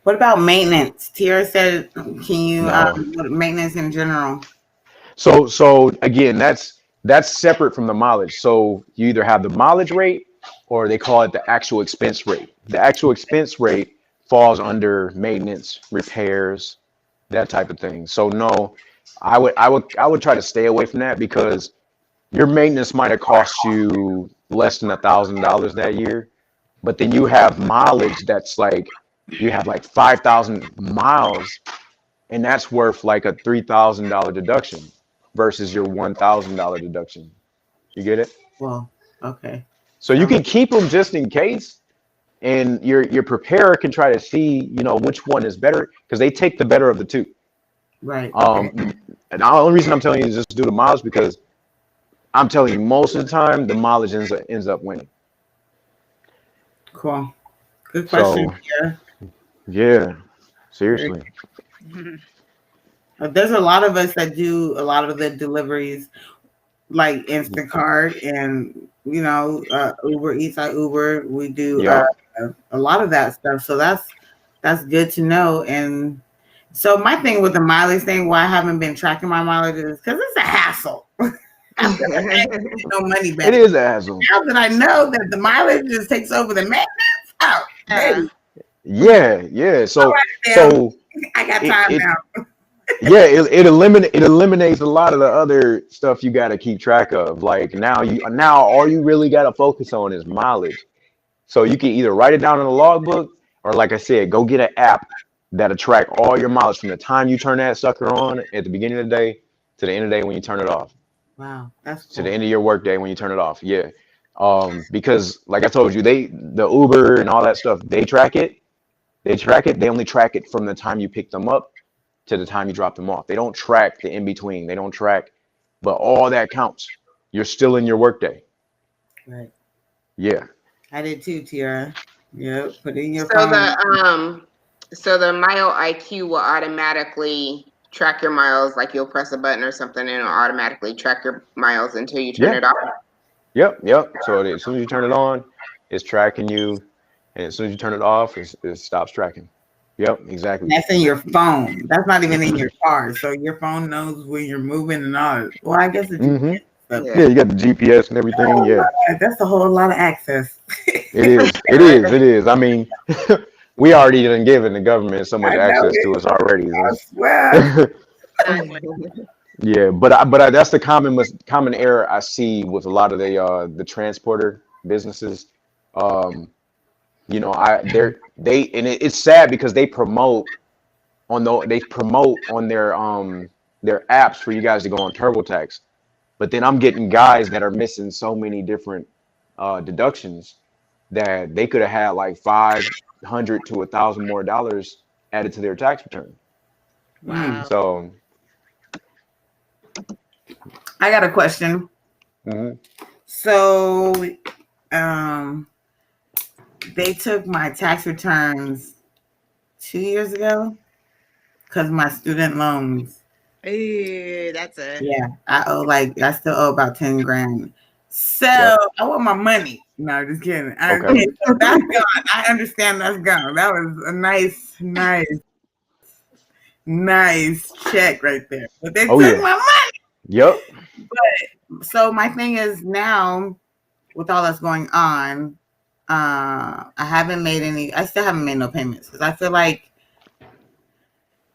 What about maintenance? Tierra said, can you No. maintenance in general? So again, that's separate from the mileage. So you either have the mileage rate or they call it the actual expense rate. The actual expense rate falls under maintenance, repairs, that type of thing. So no, I would try to stay away from that because your maintenance might have cost you less than $1,000 that year, but then you have mileage that's like you have like 5,000 miles, and that's worth like a $3,000 deduction versus your $1,000 deduction. You get it? Well, okay. So you can keep them just in case, and your preparer can try to see, which one is better because they take the better of the two. Right. And the only reason I'm telling you is just do the miles because I'm telling you most of the time the mileage ends up winning. Cool. Good question. So, yeah, seriously. There's a lot of us that do a lot of the deliveries, like Instacart and Uber Eats. Uber. We do a lot of that stuff. So that's good to know. And so my thing with the mileage thing, why I haven't been tracking my mileage is because it's a hassle. No money back. It is a hassle. Now that I know that the mileage just takes over the maintenance. Oh, baby. Yeah. So I got time now. Yeah, it eliminates a lot of the other stuff you got to keep track of. Like now all you really got to focus on is mileage. So you can either write it down in a logbook or, like I said, go get an app that'll track all your mileage from the time you turn that sucker on at the beginning of the day to the end of the day when you turn it off. Wow, that's cool. To the end of your work day when you turn it off. Yeah. Because like I told you, the Uber and all that stuff, they track it. They only track it from the time you pick them up to the time you drop them off. They don't track the in between. They don't track, but all that counts. You're still in your workday. Right. Yeah. I did too, Tierra. Yep. Put it in your phone. So the Mile IQ will automatically track your miles, like you'll press a button or something and it'll automatically track your miles until you turn Yeah. it off? Yep. So as soon as you turn it on, it's tracking you, and as soon as you turn it off, it stops tracking. Yep, exactly. That's in your phone. That's not even in your car. So your phone knows when you're moving and all. Well, I guess it's Mm-hmm. stuff. Yeah, you got the GPS and everything. Yeah, That's a whole lot of access. it is. It is. I mean, we already done given the government so much I know access it. to us already. I swear. Yeah, but that's the common error I see with a lot of the transporter businesses. You know, it's sad because they promote on their apps for you guys to go on TurboTax, but then I'm getting guys that are missing so many different deductions that they could have had like $500 to $1,000 more added to their tax return. Wow. So I got a question. mhm. So, they took my tax returns 2 years ago because my student loans. Ooh, that's a Yeah, I still owe about 10 grand. So Yep. I want my money. No, just kidding. Okay. So that's gone. I understand that's gone. That was a nice check right there. But they took my money. Yep. So my thing is now, with all that's going on, I still haven't made no payments because I feel like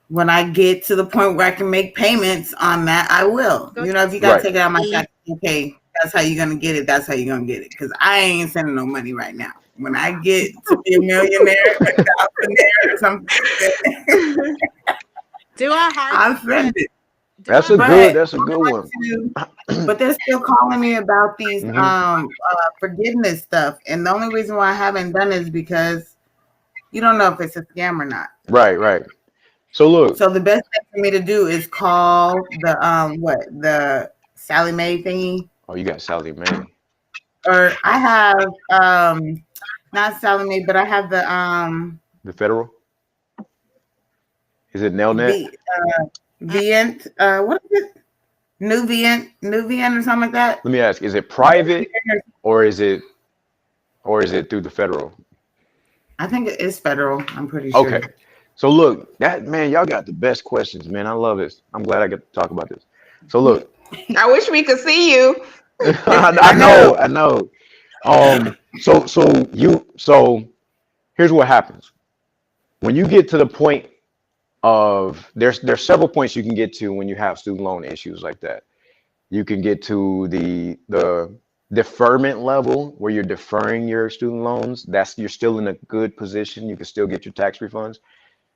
when I get to the point where I can make payments on that, I will. You know, if you gotta take it out of my tax, okay, that's how you're gonna get it. That's how you're gonna get it. Because I ain't sending no money right now. When I get to be a millionaire, a thousandaire, or something, do a hard. I'll send it. That's a good one. But they're still calling me about these forgiveness stuff, and the only reason why I haven't done it is because you don't know if it's a scam or not. Right. So look. So the best thing for me to do is call the Sally Mae thingy. Oh, you got Sally Mae. Or I have not Sally Mae, but I have the federal. Is it Nelnet? Vient, what is it? Nuvient or something like that. Let me ask: is it private or is it through the federal? I think it is federal. I'm pretty sure. Okay. So look, y'all got the best questions, man. I love this. I'm glad I get to talk about this. So look, I wish we could see you. I know. So here's what happens. When you get to the point of there's several points you can get to when you have student loan issues like that. You can get to the deferment level where you're deferring your student loans. You're still in a good position. You can still get your tax refunds.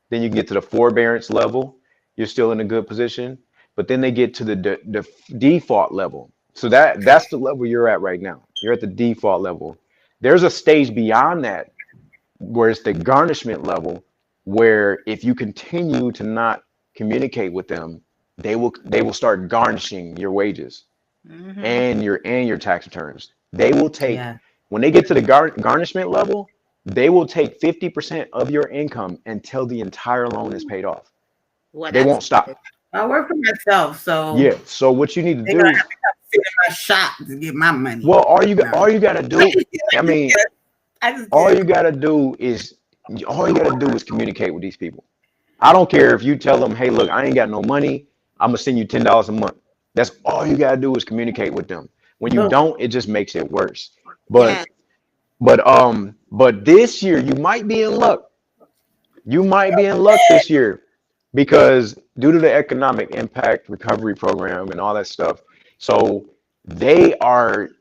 Then you get to the forbearance level. You're still in a good position. But then they get to the default level. So that's the level you're at right now. You're at the default level. There's a stage beyond that where it's the garnishment level, where if you continue to not communicate with them, they will start garnishing your wages and your tax returns. They will take when they get to the garnishment level, they will take 50% of your income until the entire loan is paid off. They won't stop. I work for myself, so yeah. So what you need to do is have to sit in my shop to get my money. Well, all you gotta do. I mean, all you gotta do is communicate with these people. I don't care if you tell them, hey, look, I ain't got no money. I'm gonna send you $10 a month. That's all you gotta do is communicate with them. When you don't, it just makes it worse. But this year you might be in luck. You might be in luck this year because due to the economic impact recovery program and all that stuff. So they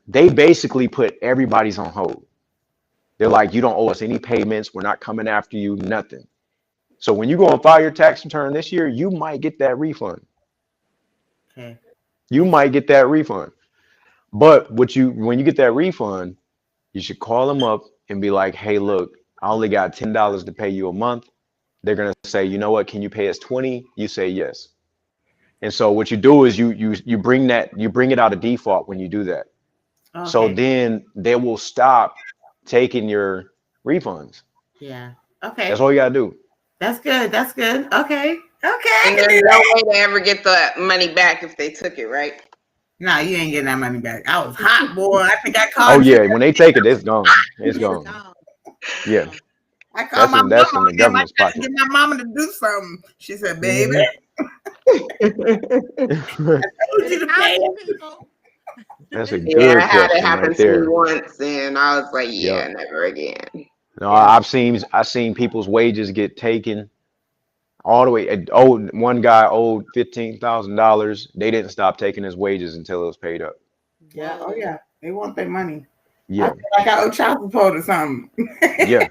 basically put everybody's on hold. They're like, you don't owe us any payments. We're not coming after you, nothing. So when you go and file your tax return this year, you might get that refund. Okay. You might get that refund. But when you get that refund, you should call them up and be like, hey, look, I only got $10 to pay you a month. They're going to say, you know what, can you pay us 20? You say yes. And so what you do is you bring it out of default when you do that. Okay. So then they will stop taking your refunds. Yeah. Okay. That's all you gotta do. That's good. Okay. Okay. And there's no way to ever get the money back if they took it, right? No, you ain't getting that money back. I was hot, boy. I think I Oh called you. yeah, when they take it, it's gone. It's It's gone. gone. Yeah, I called my that's mama. in the government's I gotta pocket. get my mama to do something. She said, baby, Mhm. I told you to pay Housing it. people. That's a Yeah, I good had it question happen right to me there. once, and I was like, yeah, Yep. never again. No, Yeah. I've seen people's wages get taken all the way. Oh, one guy owed $15,000. They didn't stop taking his wages until it was paid up. Yeah. Oh, yeah. They want their money. I Yeah, feel like I owe child support or something. yeah,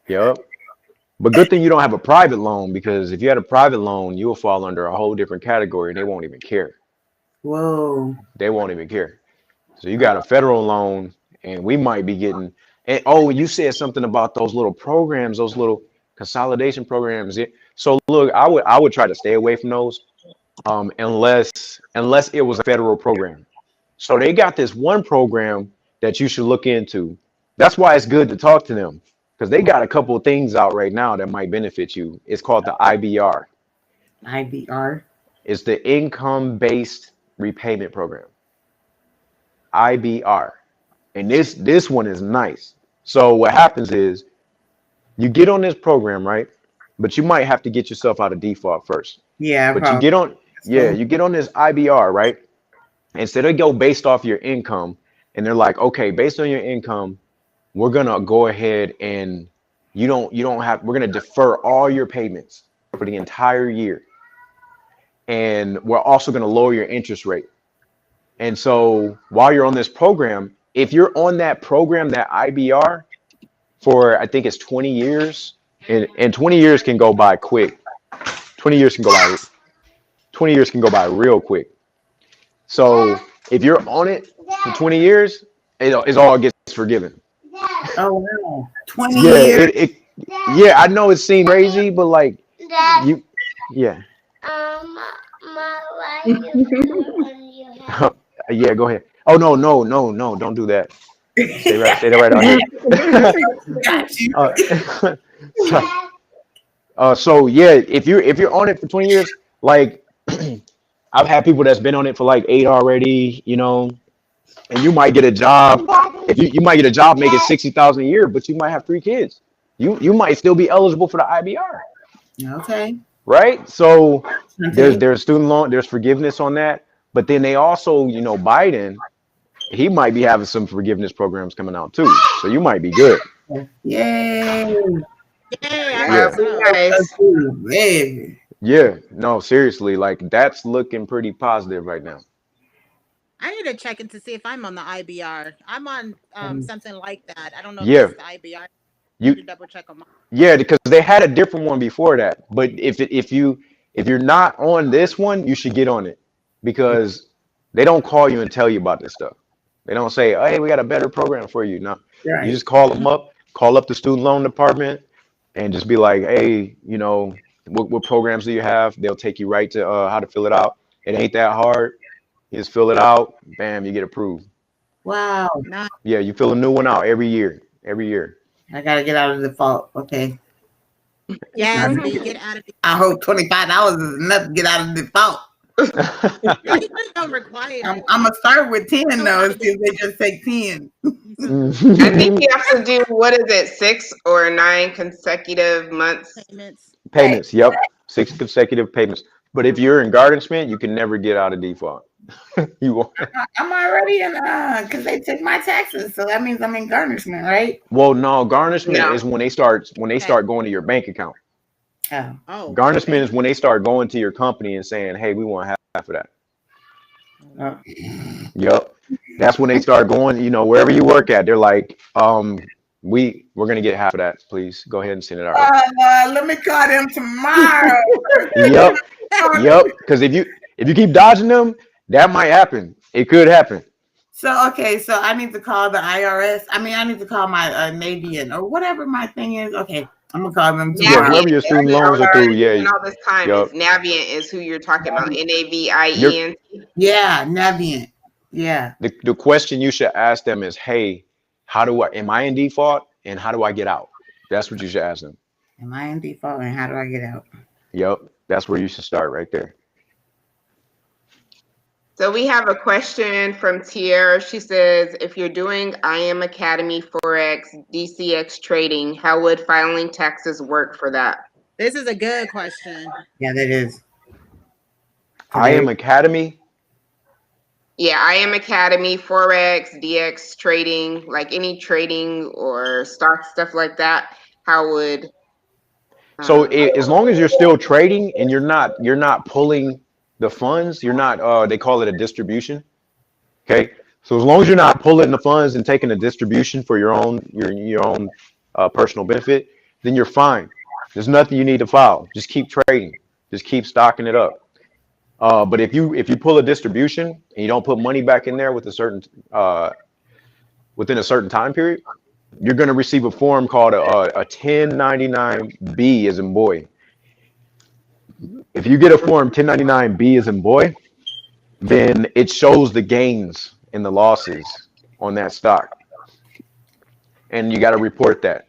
yep. But good thing you don't have a private loan, because if you had a private loan, you'll fall under a whole different category and they won't even care. Whoa. They won't even care. So you got a federal loan, and we might be getting. And oh, you said something about those little programs, those little consolidation programs. So look, I would try to stay away from those, unless it was a federal program. So they got this one program that you should look into. That's why it's good to talk to them, because they got a couple of things out right now that might benefit you. It's called the IBR. IBR. It's the Income Based Repayment Program. IBR. And this one is nice. So what happens is you get on this program, right? But you might have to get yourself out of default first. Yeah, But you probably. get on, yeah, you get on this IBR, right? Instead of go based off your income, and they're like, okay, based on your income, we're gonna go ahead and we're gonna defer all your payments for the entire year. And we're also gonna lower your interest rate. And so while you're on this program, if you're on that program, that IBR, for I think it's 20 years, and 20 years can go by quick. 20 years can go by 20 years can go by real quick. So if you're on it for 20 years, it all gets forgiven. Oh, wow. 20 Yeah, years. yeah, I know it seemed crazy, but like you, yeah. Yeah, go ahead. Oh no, no, don't do that. Stay right out here. Got you. So, so yeah, if you're on it for 20 years, like I've had people that's been on it for like 8 already, and you might get a job. If you might get a job making 60,000 a year, but you might have 3 kids. You might still be eligible for the IBR, Okay. right? So Okay. there's student loan, there's forgiveness on that, but then they also, Biden, he might be having some forgiveness programs coming out too. So you might be good. Yay. Yay, I Yeah. hope That'd be so. nice. That's cool, baby. Yeah, no, seriously, like that's looking pretty positive right now. I need to check in to see if I'm on the IBR. I'm on something like that. I don't know if Yeah, it's the IBR. I you need to double check on mine. yeah, because they had a different one before that. But if you're not on this one, you should get on it, because they don't call you and tell you about this stuff. They don't say, "Hey, we got a better program for you." No, you Right. just call up the student loan department, and just be like, "Hey, what programs do you have?" They'll take you right to how to fill it out. It ain't that hard. You just fill it out, bam, you get approved. Wow. Nah, Yeah, you fill a new one out every year. Every year. I gotta get out of default. Okay. yes, Mhm. we get out of the. I hope $25 is enough to get out of default. No, you don't require it. I'm gonna start with 10 though, and see if they just take 10. I think you have to do, what is it, 6 or 9 consecutive months? Payments. Payments, yep. 6 consecutive payments. But if you're in garnishment, you can never get out of default. You won't. I'm already in because they took my taxes, so that means I'm in garnishment, right? Well, no, garnishment No. is when they start going to your bank account. Oh. Oh, Garnishment is when they start going to your company and saying, "Hey, we want half of that." Oh. Yep. That's when they start going, wherever you work at, they're like, we're gonna get half of that, please. Go ahead and send it out. Let me call them tomorrow. Yep. Yep. Because if you keep dodging them, that might happen. It could happen. So okay, so I need to call the IRS. I mean, I need to call my Navient or whatever my thing is. Okay, I'm gonna call them Yeah, tomorrow. whoever your student loans are through, yeah. And all this time Yup. is Navient is who you're talking about. Navient. Yeah, Navient. Yeah. The question you should ask them is, hey, am I in default, and how do I get out? That's what you should ask them. Am I in default and how do I get out? Yep, that's where you should start right there. So we have a question from Tier. She says, if you're doing IM Academy Forex DCX trading, how would filing taxes work for that? This is a good question. Yeah, that is. IM Academy. Yeah, IM Academy Forex DX trading, like any trading or stock stuff like that. How would So as long as you're still trading and you're not pulling the funds, you're not they call it a distribution. Okay. So as long as you're not pulling the funds and taking a distribution for your own personal benefit, then you're fine. There's nothing you need to file. Just keep trading. Just keep stocking it up. But if you pull a distribution and you don't put money back in there with a certain within a certain time period, you're going to receive a form called a 1099B as in boy. If you get a form 1099B as in boy, then it shows the gains and the losses on that stock. And you got to report that.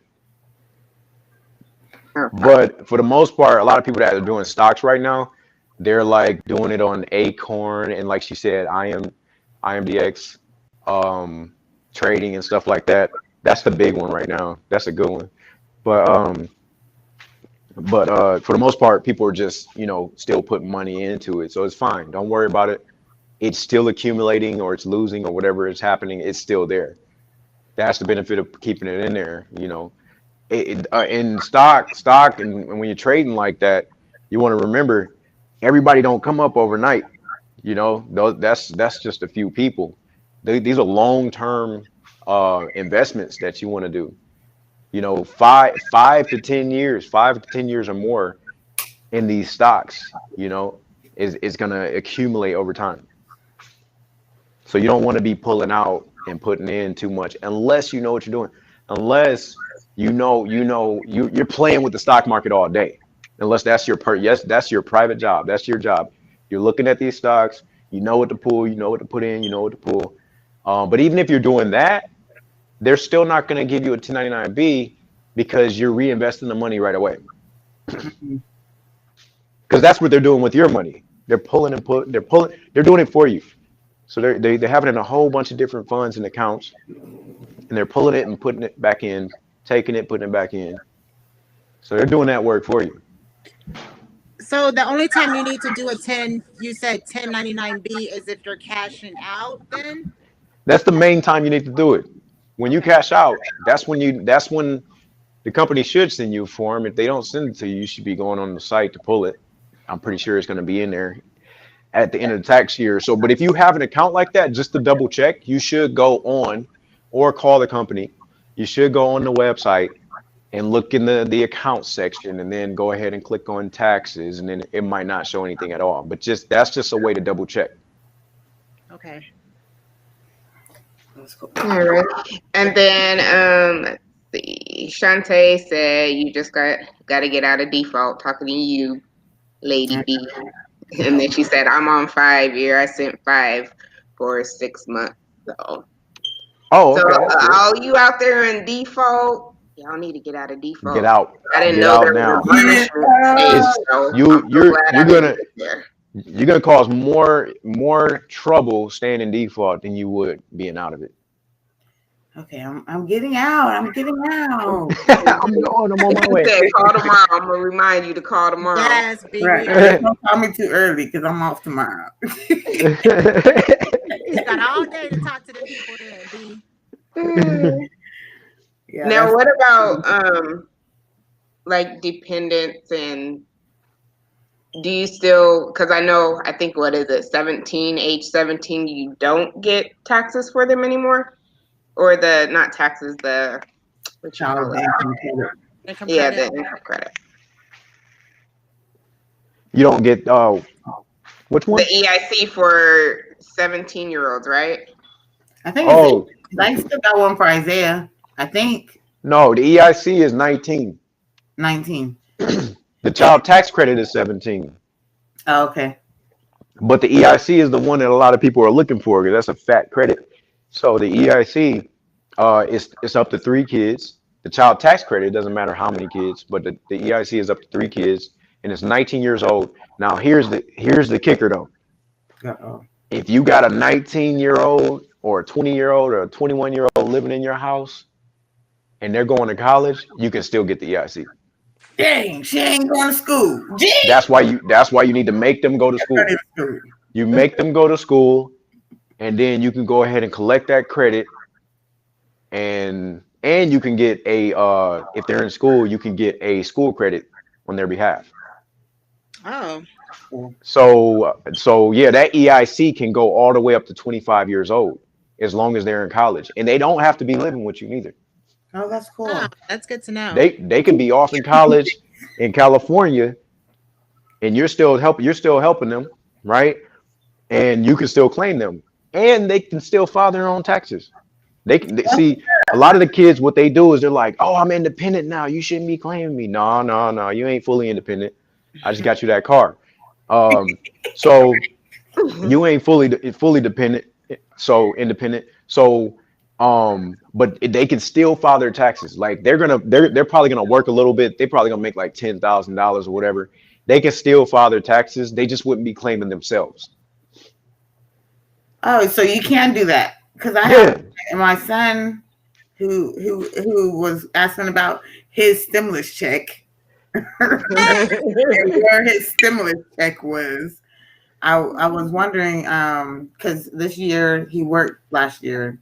But for the most part, a lot of people that are doing stocks right now, they're like doing it on Acorn and like she said, IMDX trading and stuff like that. That's the big one right now. That's a good one. But for the most part, people are just, still putting money into it. So it's fine. Don't worry about it. It's still accumulating or it's losing or whatever is happening. It's still there. That's the benefit of keeping it in there. In stock and when you're trading like that, you want to remember everybody don't come up overnight. That's just a few people. These are long-term investments that you want to do. 5 to 10 years or more in these stocks, is going to accumulate over time. So you don't want to be pulling out and putting in too much unless you know what you're doing. Unless you're playing with the stock market all day. Unless that's that's your private job. That's your job. You're looking at these stocks. You know what to pull. You know what to put in. You know what to pull. But even if you're doing that, they're still not going to give you a 1099B because you're reinvesting the money right away. Because that's what they're doing with your money. They're pulling and putting. They're doing it for you. So they have it in a whole bunch of different funds and accounts, and they're pulling it and putting it back in, taking it, putting it back in. So they're doing that work for you. So the only time you need to do you said 1099B is if you're cashing out then? That's the main time you need to do it. When you cash out, that's when the company should send you a form. If they don't send it to you, you should be going on the site to pull it. I'm pretty sure it's going to be in there at the end of the tax year. So, but if you have an account like that, just to double check, you should go on or call the company. You should go on the website and look in the account section and then go ahead and click on taxes, and then it might not show anything at all. But that's just a way to double check. Okay. All right. And then let's see. Shantae said you just got to get out of default. Talking to you, Lady B. And then she said, I'm on 5-year. I sent 5 for 6 months. So all you out there in default, y'all need to get out of default. Get out. I didn't know there now. You're gonna cause more trouble staying in default than you would being out of it. Okay, I'm getting out. I'm getting out. I'm on my way. Call tomorrow. I'm gonna remind you to call tomorrow. Yes, Right. Don't call me too early because I'm off tomorrow. You got all day to talk to the people there, B. Yeah, Now, what about like dependents, and do you still? Because I think what is it? age 17, you don't get taxes for them anymore, or not taxes, the child income credit. The income credit. You don't get which one? The EIC for 17-year-olds, right? I think I still got one for Isaiah. I think. No, the EIC is 19. 19. The child tax credit is 17. Oh, okay. But the EIC is the one that a lot of people are looking for because that's a fat credit. So the EIC it's up to 3 kids. The child tax credit doesn't matter how many kids, but the EIC is up to 3 kids, and is 19 years old. Now here's the kicker though. Uh-oh. If you got a 19-year-old or a 20-year-old or a 21-year-old living in your house and they're going to college, you can still get the EIC. Dang, she ain't going to school. Gee! That's why you need to make them go to school. You make them go to school, and then you can go ahead and collect that credit, and you can get a if they're in school, you can get a school credit on their behalf. Oh. So yeah, that EIC can go all the way up to 25 years old as long as they're in college, and they don't have to be living with you neither. Oh, that's cool. Oh, that's good to know. They could be off in college in California, and you're still helping them, right? And you can still claim them, and they can still file their own taxes. They see a lot of the kids. What they do is they're like, "Oh, I'm independent now. You shouldn't be claiming me." No, you ain't fully independent. I just got you that car. So you ain't fully dependent. So independent. So but they can still file their taxes. Like they're probably gonna work a little bit. They're probably gonna make like $10,000 or whatever. They can still file their taxes. They just wouldn't be claiming themselves. Oh, so you can do that because I have my son who was asking about his stimulus check. Where his stimulus check was. I was wondering because this year he worked last year,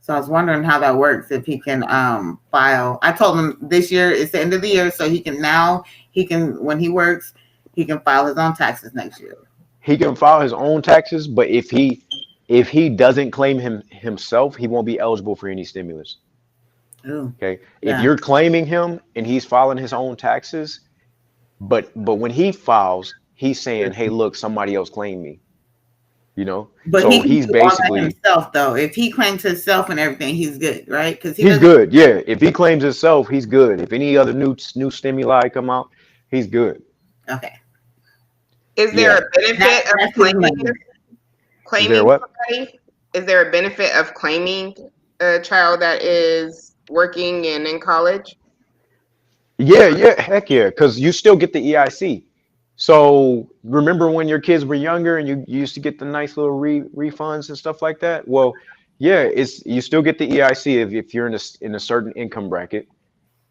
so I was wondering how that works if he can file. I told him this year is the end of the year, so he can when he works he can file his own taxes next year. He can file his own taxes, but if he doesn't claim himself, he won't be eligible for any stimulus. Ooh, okay. Yeah. If you're claiming him and he's filing his own taxes, but when he files, he's saying, "Hey, look, somebody else claimed me." But so he can he's do all that basically himself though. If he claims himself and everything, he's good, right? Because he's good. Yeah, if he claims himself, he's good. If any other new stimuli come out, he's good. Okay. Is there a benefit of claiming somebody? Is there a benefit of claiming a child that is working and in college? Yeah, heck yeah, because you still get the EIC. So remember when your kids were younger and you used to get the nice little refunds and stuff like that? Well, yeah, you still get the EIC if you're in a certain income bracket.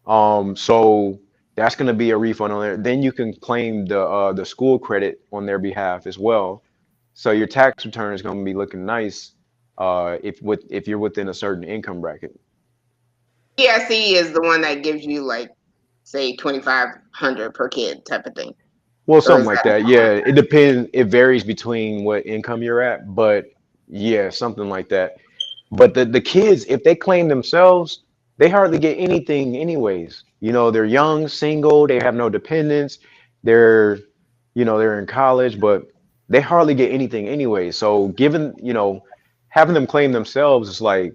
So that's going to be a refund on there. Then you can claim the school credit on their behalf as well. So your tax return is going to be looking nice if you're within a certain income bracket. EIC is the one that gives you like, say, $2,500 per kid type of thing. Well, something like that. Yeah, it depends. It varies between what income you're at, but yeah, something like that. But the kids, if they claim themselves, they hardly get anything anyways. They're young, single, they have no dependents. They're in college, but they hardly get anything anyway. So having them claim themselves is like,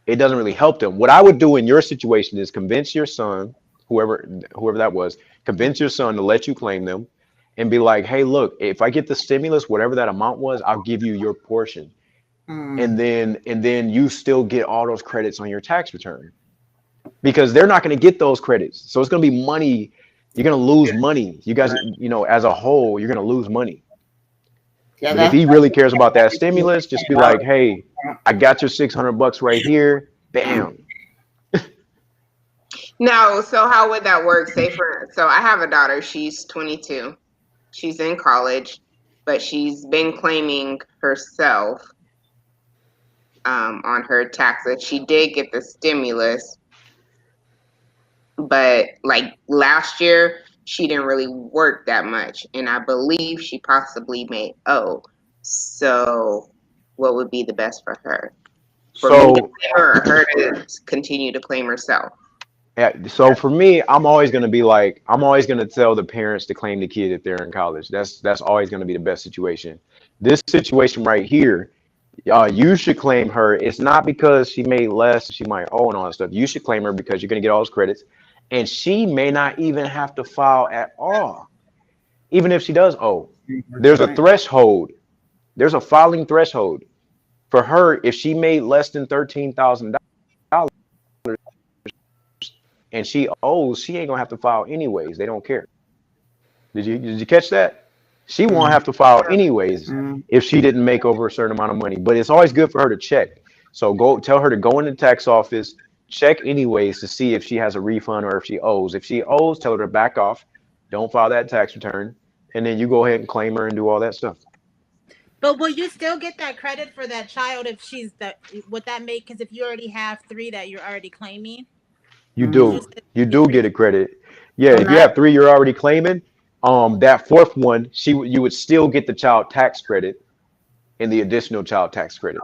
it doesn't really help them. What I would do in your situation is convince your son, whoever that was, convince your son to let you claim them and be like, "Hey, look, if I get the stimulus, whatever that amount was, I'll give you your portion." And then you still get all those credits on your tax return, because they're not going to get those credits. So it's going to be money. You're going to lose money. You guys, as a whole, you're going to lose money. But if he really cares about that stimulus, just be like, "Hey, I got your $600 right here." Bam. No, so how would that work? So I have a daughter, she's 22. She's in college, but she's been claiming herself on her taxes. She did get the stimulus, but like last year, she didn't really work that much, and I believe she possibly may owe. So what would be the best for her? For me to claim her, or her to continue to claim herself? Yeah, so for me, I'm always going to tell the parents to claim the kid if they're in college. That's always going to be the best situation. This situation right here, you should claim her. It's not because she made less, she might owe and all that stuff. You should claim her because you're going to get all those credits, and she may not even have to file at all, even if she does owe. There's a threshold. There's a filing threshold for her. If she made less than $13,000 and she owes, she ain't gonna have to file anyways. They don't care. Did you catch that? She won't have to file anyways Mm. if she didn't make over a certain amount of money. But it's always good for her to check. So tell her to go in the tax office, check anyways to see if she has a refund or if she owes. If she owes, tell her to back off. Don't file that tax return. And then you go ahead and claim her and do all that stuff. But will you still get that credit for that child if she's the? Would that make? Because if you already have 3 that you're already claiming, You Mm. you do. said You get do 3. get a credit. Yeah, So if you now, have 3 you're already claiming, that fourth one, you would still get the child tax credit and the additional child tax credit.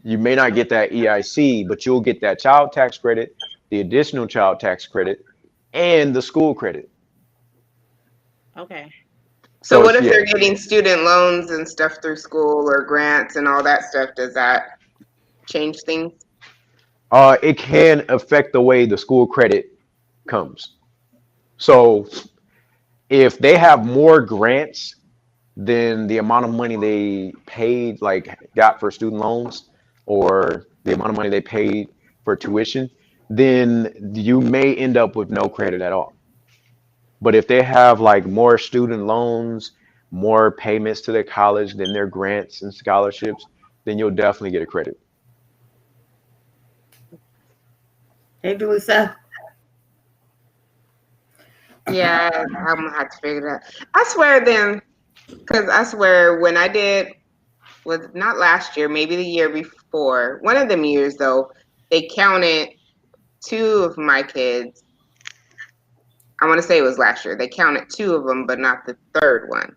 You may not get that EIC, but you'll get that child tax credit, the additional child tax credit, and the school credit. Okay. So So what it's if yeah, they're getting student loans and stuff through school or grants and all that stuff? Does that change things? it can affect the way the school credit comes. So if they have more grants than the amount of money they paid, like got for student loans, or the amount of money they paid for tuition, then you may end up with no credit at all. But if they have like more student loans, more payments to their college than their grants and scholarships, then you'll definitely get a credit. hey, Delisa. Yeah, I'm gonna have to figure it out. I swear then, because I swear when I did, was not last year, maybe the year before, one of them years though, they counted 2 of my kids. I want to say it was last year. They counted 2 of them, but not the third one.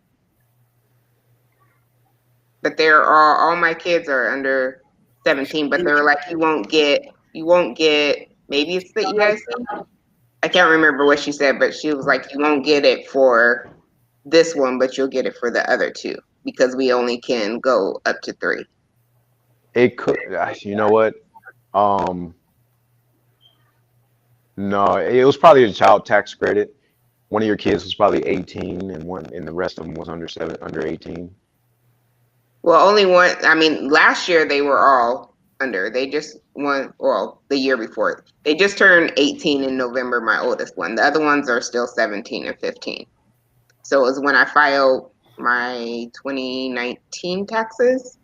But they're all my kids are under 17, but they were like, you won't get, maybe it's the EIC. I can't remember what she said, but she was like, you won't get it for this one, but you'll get it for the other 2 because we only can go up to 3. It could, you know what? No, it was probably a child tax credit. One of your kids was probably 18, and the rest of them was under 18. Well, only one. I mean, last year they were all under. They just the year before. They just turned 18 in November, my oldest one. The other ones are still 17 and 15. So it was when I filed my 2019 taxes,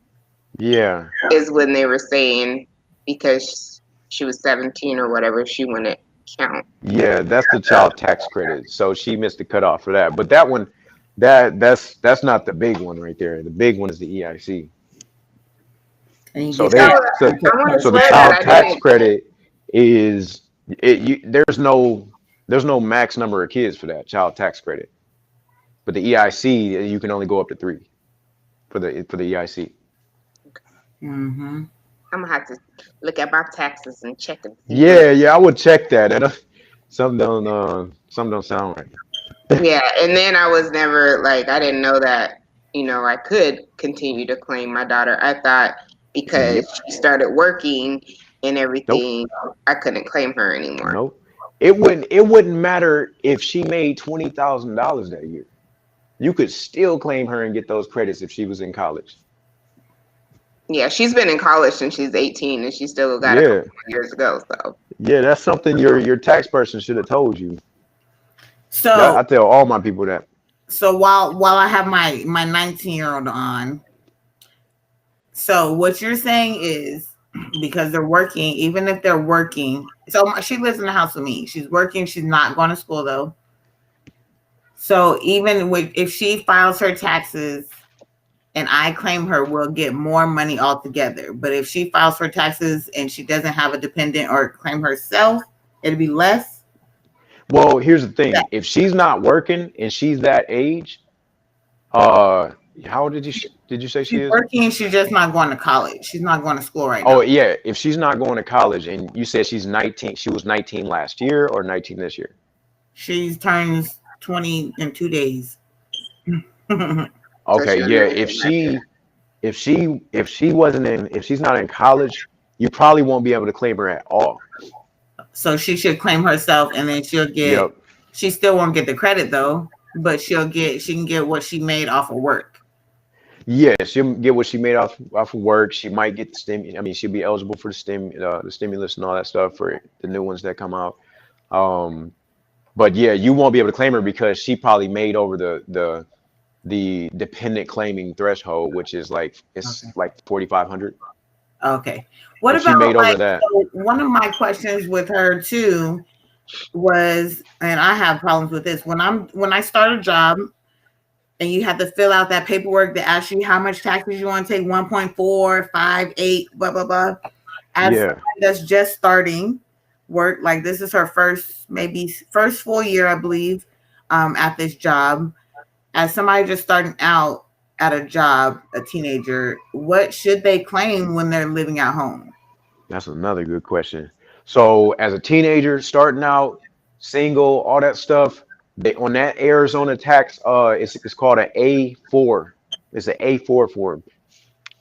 Yeah, is when they were saying because she was 17 or whatever, she wouldn't count. yeah, that's the child tax credit. So she missed the cutoff for that. But that one, that's not the big one right there. The big one is the EIC. And you So get they So so I want to so the swear child that I tax didn't. credit is there's no max number of kids for that child tax credit. But the EIC, you can only go up to 3 for the EIC. Mm-hmm. I'm gonna have to look at my taxes and check and see. Yeah, I would check that. Something don't sound right. Yeah, and then I was never like, I didn't know that, I could continue to claim my daughter. I thought because Yep. she started working and Nope. everything, I couldn't claim her anymore. Nope. It wouldn't matter if she made $20,000 that year. You could still claim her and get those credits if she was in college. Yeah, she's been in college since she's 18 and she still got a Yeah. couple of years ago. So Yeah, that's something your tax person should have told you. So I tell all my people that. so while I have my 19-year-old on, so what you're saying is because they're working, even if they're working, so she lives in the house with me. She's working, she's not going to school though. So even if she files her taxes and I claim her, we'll get more money altogether. But if she files her taxes and she doesn't have a dependent or claim herself, it'll be less. Well, here's the thing. Yeah. If she's not working and she's that age, how old did you say she She's is? working, she's just not going to college. She's not going to school right now. Oh yeah, if she's not going to college and you said she's 19, she was 19 last year or 19 this year? She turns 20 in 2 days. Okay, she'll yeah. never get If she's not in college, you probably won't be able to claim her at all. So she should claim herself, and then she'll get. Yep. She still won't get the credit though, but she can get what she made off of work. Yeah, she'll get what she made off of work. She might get the stim. I mean, she'll be eligible for the stimulus and all that stuff for the new ones that come out. But yeah, you won't be able to claim her because she probably made over the dependent claiming threshold, which is like it's Okay. like 4,500. Okay. What If she about made over like that. so one of my questions with her too was, and I have problems with this when I start a job and you have to fill out that paperwork that asks you how much taxes you want to take 1.4, 5, 8, blah blah blah. As Yeah. somebody that's just starting work, like this is her first full year, I believe, at this job. As somebody just starting out at a job, a teenager, what should they claim when they're living at home? That's another good question. So as a teenager starting out, single, all that stuff, they on that Arizona tax, it's called an A4. It's an A4 form.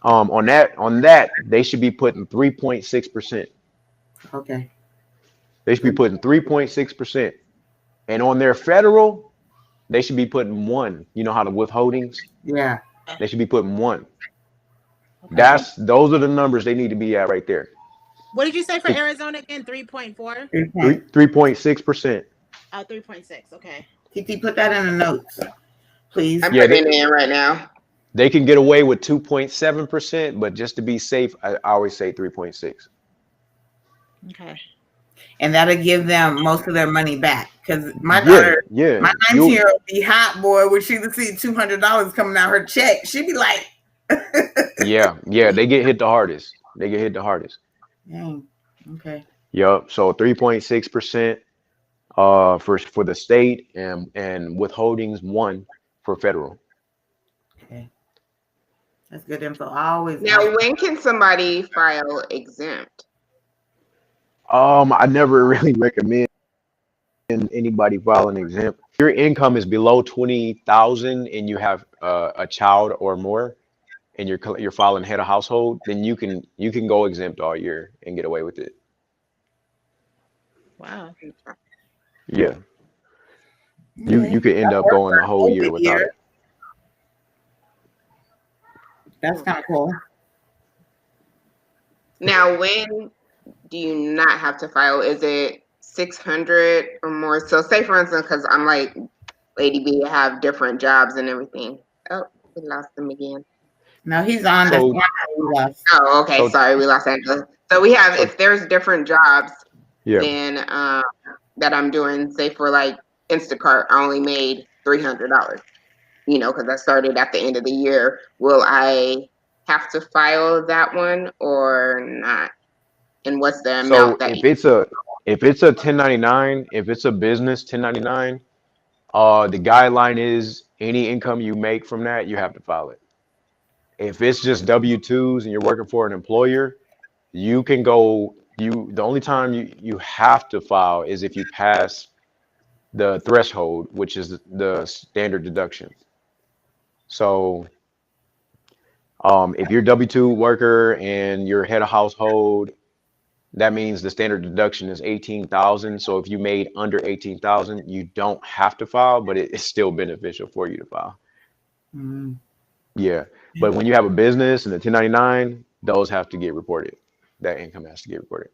On that, they should be putting 3.6%. Okay. They should be putting 3.6%. And on their federal, they should be putting 1. You know how the withholdings? Yeah. They should be putting 1. Okay. Those are the numbers they need to be at right there. What did you say for Arizona again? 3.4? 3.6%. Oh, 3.6. Okay. TT, put that in the notes, please. I'm Yeah, putting it in right now. They can get away with 2.7%, but just to be safe, I always say 3.6. Okay. And that'll give them most of their money back. Because my daughter, my 19-year-old be hot, boy, when she would see $200 coming out her check, she'd be like, yeah, they get hit the hardest. Dang. Okay. Yup. So 3.6% for the state and withholdings 1 for federal. Okay. That's good info. I always Now, when can somebody file exempt? I never really recommend anybody filing exempt. If your income is below 20,000 and you have a child or more, and you're filing head of household, then you can go exempt all year and get away with it. Wow. Yeah. You could end up going the whole year without it. That's kind of cool. Now, when do you not have to file? Is it 600 or more? So say for instance, because I'm like Lady B, I have different jobs and everything. Oh, we lost him again. No, he's on. So- Oh, okay. So- Sorry, we lost Angela. So we have, if there's different jobs, Yeah. then that I'm doing, say for like Instacart, I only made $300. You know, because I started at the end of the year. Will I have to file that one or not? And what's the amount that if it's a 1099, if it's a business 1099, the guideline is any income you make from that, you have to file it. If it's just W-2s and you're working for an employer, you can go. The only time you have to file is if you pass the threshold, which is the standard deduction. So, if you're a W-2 worker and you're head of household, that means the standard deduction is 18,000. So if you made under 18,000, you don't have to file, but it's still beneficial for you to file. Mm. Yeah, but when you have a business and a 1099, those have to get reported. That income has to get reported.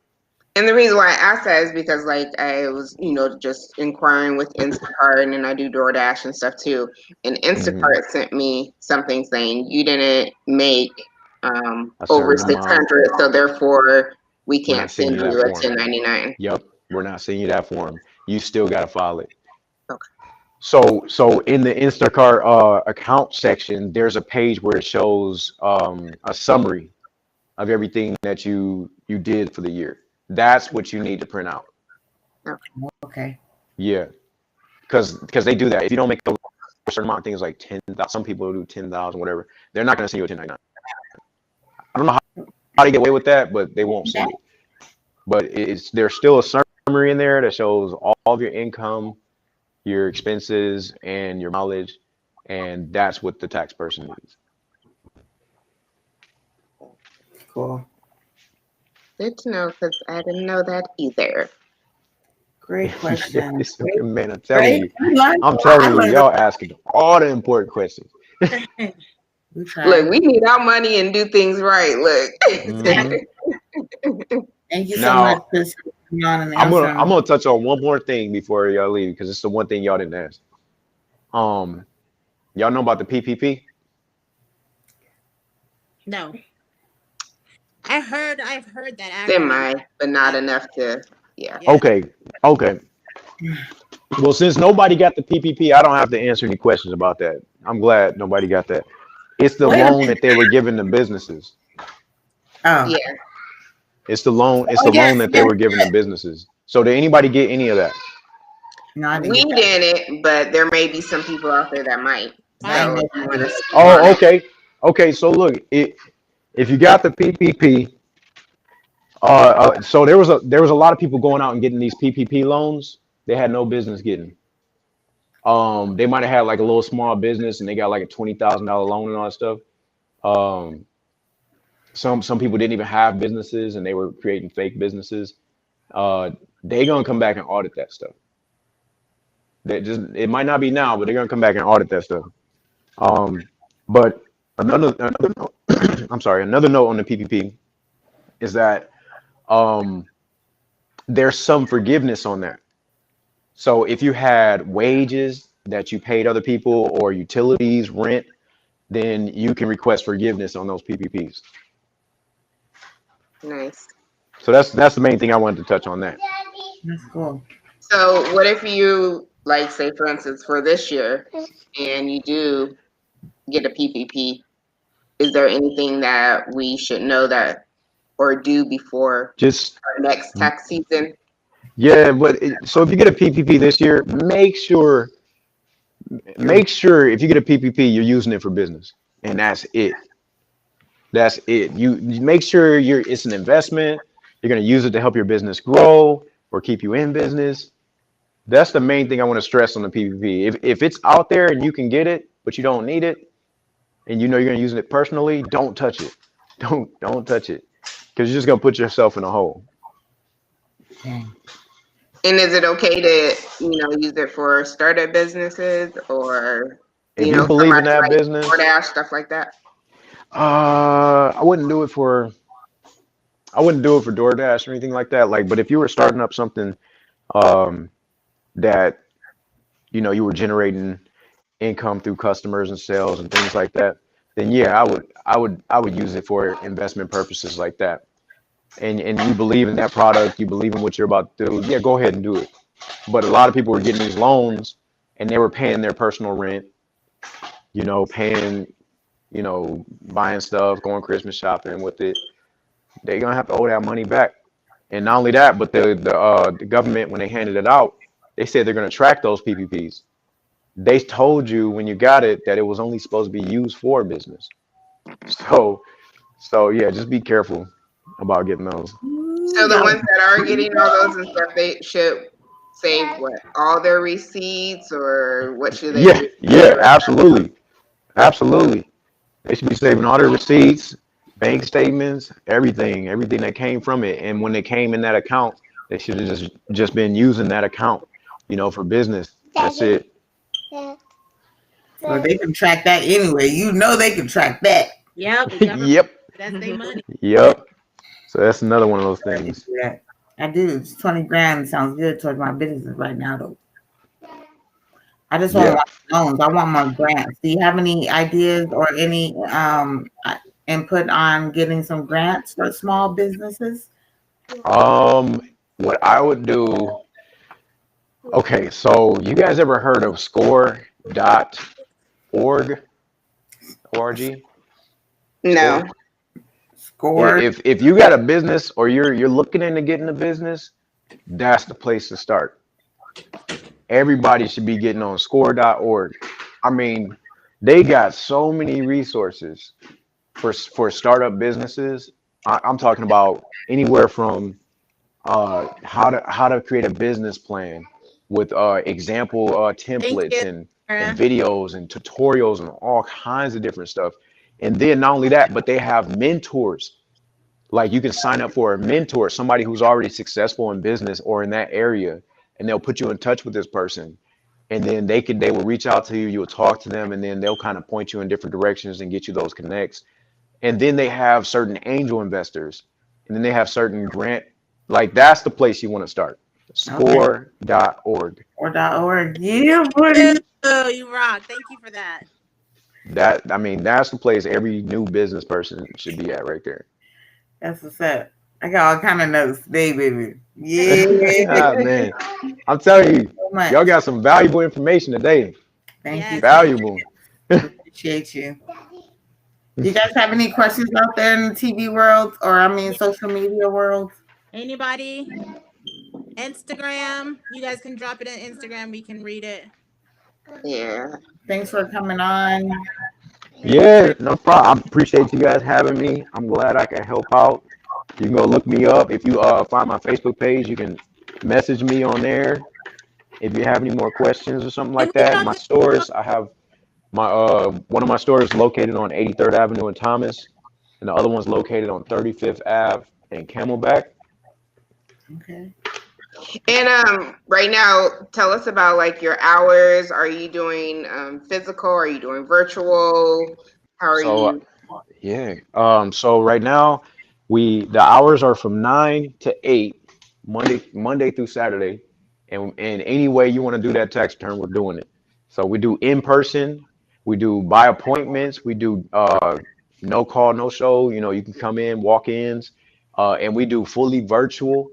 And the reason why I asked that is because like I was, just inquiring with Instacart, and then I do DoorDash and stuff too. And Instacart sent me something saying you didn't make over 600, so therefore we can't send you a 1099. Yep, we're not sending you that form. You still got to file it. Okay. So in the Instacart account section, there's a page where it shows a summary of everything that you did for the year. That's what you need to print out. Okay. Yeah, because they do that. If you don't make a certain amount of things, like 10,000, some people do 10,000, whatever. They're not going to send you a 1099. I don't know how they get away with that, but they won't send it. But there's still a summary in there that shows all of your income, your expenses, and your mileage, and that's what the tax person needs. Cool. Good to know, because I didn't know that either. Great question. Man, I'm telling you, y'all asking all the important questions. Look, we need our money and do things right. Look. Thank you so much, Chris, for on in the I'm outro. gonna touch on one more thing before y'all leave because it's the one thing y'all didn't ask. Y'all know about the PPP? No. I've heard that acronym. Semi, but not enough to, yeah. Yeah. Okay. Well, since nobody got the PPP, I don't have to answer any questions about that. I'm glad nobody got that. It's the Wait a loan that they were giving to businesses. Oh, Yeah. It's the loan. It's Oh, the yes, loan that they yes, were giving to businesses. So did anybody get any of that? no, I didn't We get that. didn't, but there may be some people out there that might. I So know if you want to speak Oh, on it. okay. Okay. So look, if you got the PPP, so there was a lot of people going out and getting these PPP loans. They had no business getting. They might have had like a little small business and they got like a $20,000 loan and all that stuff. Some people didn't even have businesses and they were creating fake businesses. They gonna come back and audit that stuff. It might not be now, but they're gonna come back and audit that stuff. But another note, I'm sorry, another note on the PPP is that there's some forgiveness on that. So if you had wages that you paid other people or utilities, rent, then you can request forgiveness on those PPPs. Nice. So that's the main thing I wanted to touch on that. That's cool. So what if you, like, say, for instance, for this year, and you do get a PPP, is there anything that we should know that or do before Just our next tax season? yeah, but so if you get a PPP this year, make sure if you get a PPP, you're using it for business, and that's it. That's it. You make sure it's an investment. You're gonna use it to help your business grow or keep you in business. That's the main thing I want to stress on the PPP. If it's out there and you can get it, but you don't need it, and you know you're gonna use it personally, don't touch it. Don't touch it, because you're just gonna put yourself in a hole. And is it okay to, use it for startup businesses or, If you believe in somebody that like business, DoorDash, stuff like that? I wouldn't do it for DoorDash or anything like that. Like, but if you were starting up something that you were generating income through customers and sales and things like that, then yeah, I would use it for investment purposes like that. And you believe in that product, you believe in what you're about to do, yeah, go ahead and do it. But a lot of people were getting these loans and they were paying their personal rent, paying, buying stuff, going Christmas shopping with it. They're gonna have to owe that money back. And not only that, but the government, when they handed it out, they said they're gonna track those PPPs. They told you when you got it that it was only supposed to be used for business. So yeah, just be careful about getting those. So the ones that are getting all those and stuff, they should save all their receipts, or what should they do? Yeah, absolutely. They should be saving all their receipts, bank statements, everything that came from it. And when they came in that account, they should have just been using that account, for business. That's it. So they can track that anyway. They can track that. Yep. Yep. That's their money. Yep. So that's another one of those things. Yeah, I do. It's 20 grand. Sounds good towards my business right now, though. I just want loans. I want more grants. Do you have any ideas or any input on getting some grants for small businesses? What I would do. Okay, so you guys ever heard of score.org? ORG? No. Score. If you got a business or you're looking into getting a business, that's the place to start. Everybody should be getting on score.org. I mean, they got so many resources for startup businesses. I'm talking about anywhere from how to create a business plan with example templates and videos and tutorials and all kinds of different stuff. And then not only that, but they have mentors. Like you can sign up for a mentor, somebody who's already successful in business or in that area, and they'll put you in touch with this person. And then they will reach out to you, you'll talk to them, and then they'll kind of point you in different directions and get you those connects. And then they have certain angel investors, and then they have certain grant Like that's the place you want to start. Score.org. Or.org. Yeah, buddy. Oh, you rock. Thank you for that. That's the place every new business person should be at right there. That's what's up. I got all kind of notes today, baby. Yeah. Ah, man, I'm telling you, So much. y'all got some valuable information today. Thank Yes. you. Valuable. Appreciate you. You guys have any questions out there in the TV world, or I mean social media world? Anybody? Instagram. You guys can drop it in Instagram. We can read it. Yeah. Thanks for coming on. Yeah, no problem. I appreciate you guys having me. I'm glad I can help out. You can go look me up. If you find my Facebook page, you can message me on there. If you have any more questions or something like that, my stores, I have my one of my stores located on 83rd Avenue in Thomas, and the other one's located on 35th Ave in Camelback. Okay. And right now, tell us about like your hours. Are you doing physical? Are you doing virtual? How are So you? yeah, so right now the hours are from 9 to 8, Monday through Saturday, and any way you want to do that tax return, we're doing it. So we do in person, we do by appointments, we do no call, no show. You know, you can come in, walk-ins, and we do fully virtual.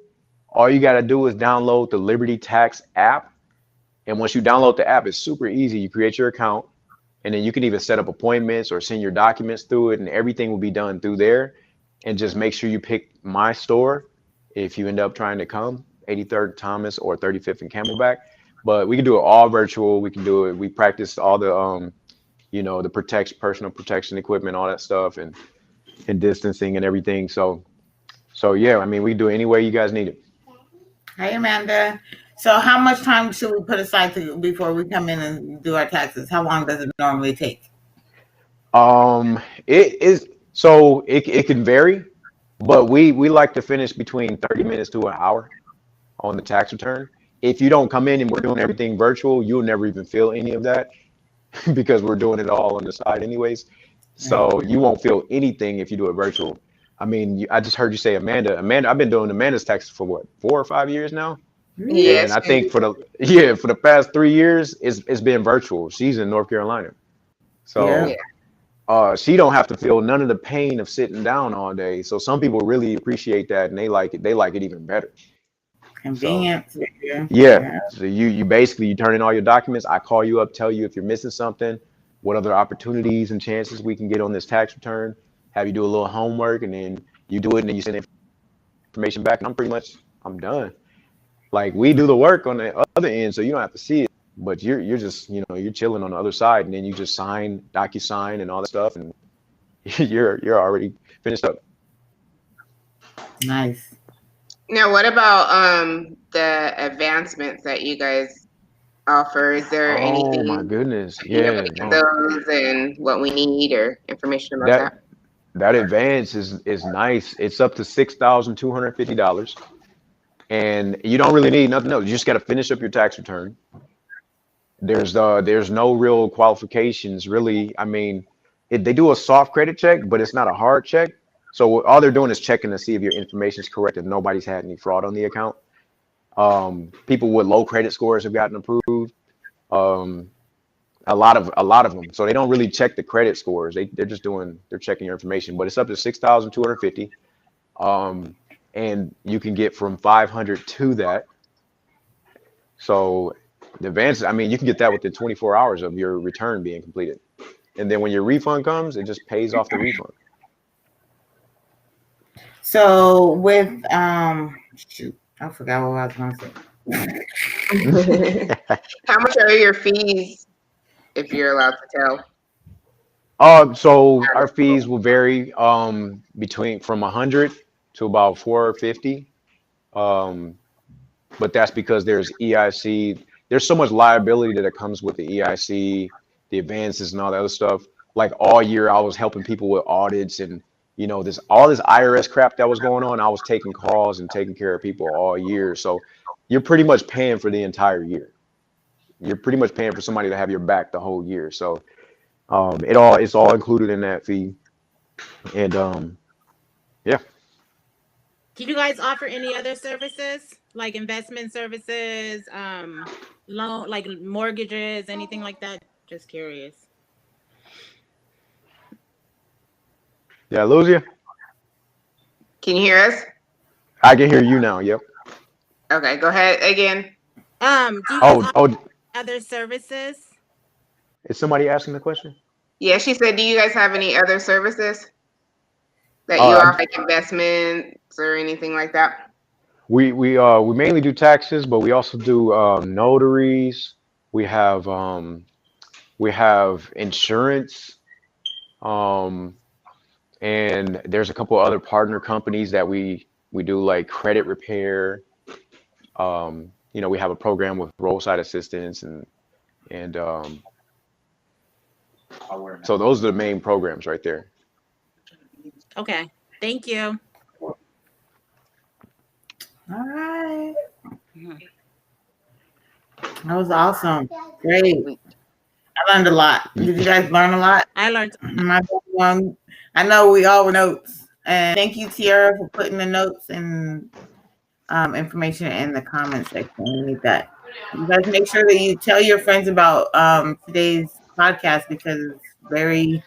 All you got to do is download the Liberty Tax app, and once you download the app, it's super easy. You create your account, and then you can even set up appointments or send your documents through it, and everything will be done through there. And just make sure you pick my store if you end up trying to come, 83rd Thomas or 35th and Camelback. But we can do it all virtual. We can do it. We practice all the the personal protection equipment, all that stuff, and distancing and everything. So yeah, I mean, we can do it any way you guys need it. Hey, Amanda. So, how much time should we put aside before we come in and do our taxes? How long does it normally take? It can vary, but we like to finish between 30 minutes to an hour on the tax return. If you don't come in and we're doing everything virtual, you'll never even feel any of that because we're doing it all on the side anyways. So you won't feel anything if you do it virtual. I mean, I just heard you say Amanda. I've been doing Amanda's taxes for what, 4 or 5 years now? Yes. And I think for the past 3 years, it's been virtual. She's in North Carolina, so she don't have to feel none of the pain of sitting down all day. So some people really appreciate that, and they like it. They like it even better. Convenient. Yeah. So you basically you turn in all your documents. I call you up, tell you if you're missing something, what other opportunities and chances we can get on this tax return. Have you do a little homework, and then you do it, and then you send information back, and I'm done. Like we do the work on the other end, so you don't have to see it, but you're just you're chilling on the other side, and then you just sign, DocuSign, and all that stuff, and you're already finished up. Nice. Now, what about the advancements that you guys offer? Is there anything? Oh my goodness, Yeah. Those and what we need or information about that. That advance is nice. It's up to $6,250. And you don't really need nothing else. You just got to finish up your tax return. There's no real qualifications, really. I mean, they do a soft credit check, but it's not a hard check. So all they're doing is checking to see if your information is correct, if nobody's had any fraud on the account. People with low credit scores have gotten approved. A lot of them. So they don't really check the credit scores. They're checking your information. But it's up to $6,250. And you can get from 500 to that. So the advance, I mean, you can get that within 24 hours of your return being completed. And then when your refund comes, it just pays off the refund. So with shoot, I forgot what I was going to say. How much are your fees, if you're allowed to tell? So our fees will vary from 100 to about 450. But that's because there's EIC. There's so much liability that comes with the EIC, the advances, and all that other stuff. Like all year, I was helping people with audits and all this IRS crap that was going on. I was taking calls and taking care of people all year. So you're pretty much paying for the entire year. You're pretty much paying for somebody to have your back the whole year. So it's all included in that fee. And yeah. Do you guys offer any other services like investment services, loan, like mortgages, anything like that? Just curious. Did I lose you? Can you hear us? I can hear you now. Yep. Okay, go ahead again. Do you guys offer Oh, other services? is somebody asking the question? Yeah, she said, do you guys have any other services that you Uh, offer, like investments or anything like that? we mainly do taxes, but we also do notaries. We have insurance, um, and there's a couple other partner companies that we do like credit repair. We have a program with roadside assistance and so those are the main programs right there. Okay. Thank you. All right. Mhm. That was awesome. Great. I learned a lot. Did you guys learn a lot? I learned. I know we all were notes. And thank you, Tiara, for putting the notes and information in the comment section. We need that. You guys make sure that you tell your friends about today's podcast because it's very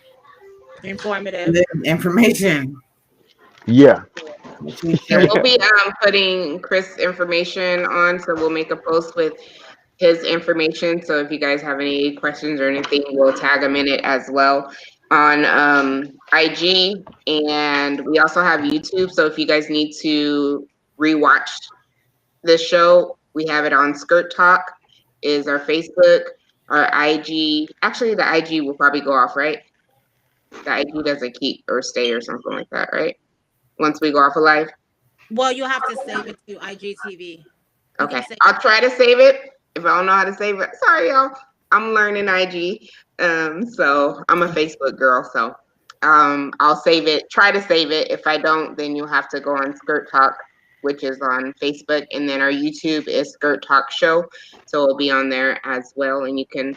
Informative. good information. Yeah. Which we And should. we'll be putting Chris' information on, so we'll make a post with his information. So if you guys have any questions or anything, we'll tag him in it as well on IG. And we also have YouTube. So if you guys need to rewatch the show, we have it on Skirt Talk is our Facebook, our IG. Actually, the IG will probably go off, right? The IG doesn't keep or stay or something like that, right? Once we go off of live. Well, you have to save it to IGTV. Okay, I'll try to save it. If I don't know how to save it, sorry, y'all. I'm learning IG. So I'm a Facebook girl. So I'll save it. Try to save it. If I don't, then you'll have to go on Skirt Talk, which is on Facebook, and then our YouTube is Skirt Talk Show. So it'll be on there as well, and you can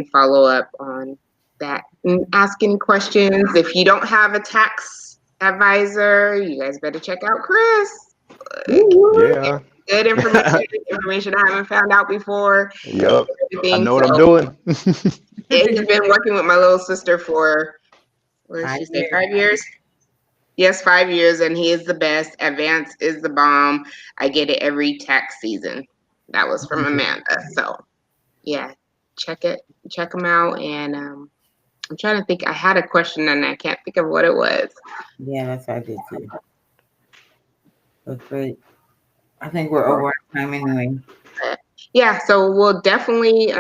follow up on that and ask any questions. If you don't have a tax advisor, you guys better check out Chris. Yeah. Good information I haven't found out before. Yep. I know what I'm So, doing. yeah, he's been working with my little sister for, what did she say, 5 years? Yes, 5 years, and he is the best. Advance is the bomb. I get it every tax season. That was from Amanda. So, yeah, check him out. And I'm trying to think. I had a question and I can't think of what it was. Yeah, that's what I did too. That's great. I think we're over our time anyway. Yeah, so we'll definitely.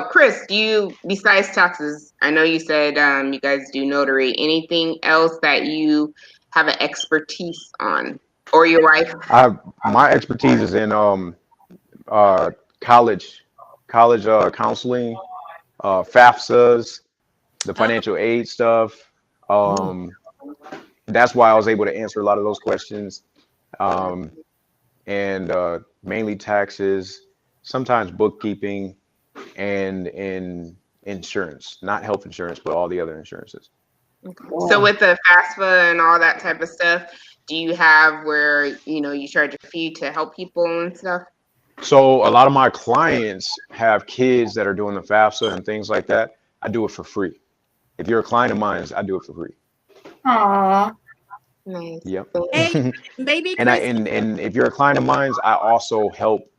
Chris, do you, besides taxes, I know you said you guys do notary. Anything else that you have an expertise on, or your wife? My expertise is in college counseling, FAFSAs, the financial aid stuff. That's why I was able to answer a lot of those questions. And mainly taxes, sometimes bookkeeping, and in insurance, not health insurance, but all the other insurances. Okay. So with the FAFSA and all that type of stuff, do you have where, you charge a fee to help people and stuff? So a lot of my clients have kids that are doing the FAFSA and things like that. I do it for free. If you're a client of mine, I do it for free. Aww. Nice. Yep. Hey, maybe And and if you're a client of mine, I also help.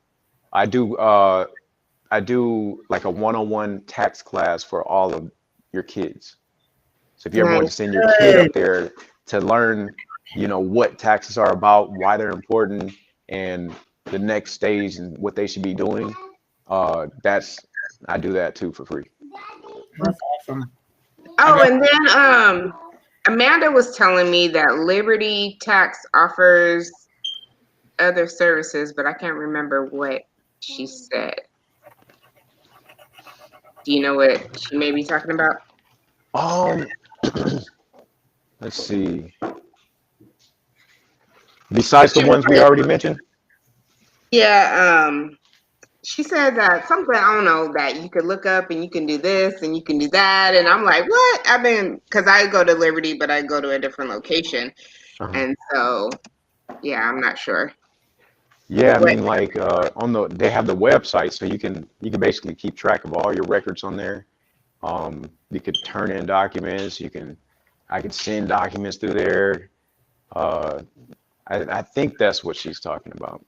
I do like a one-on-one tax class for all of your kids. So if you ever want to send your kid up there to learn, what taxes are about, why they're important, and the next stage and what they should be doing, I do that too for free. That's awesome. Oh, and then Amanda was telling me that Liberty Tax offers other services, but I can't remember what she said. Do you know what she may be talking about? Let's see. Besides the ones we already mentioned? Yeah, she said that something, I don't know, that you could look up and you can do this and you can do that. And I'm like, what? Because I go to Liberty, but I go to a different location. And so Yeah, I'm not sure. Yeah, I What? mean, like they have the website, so you can basically keep track of all your records on there. You could turn in documents. I could send documents through there. Uh, I think that's what she's talking about.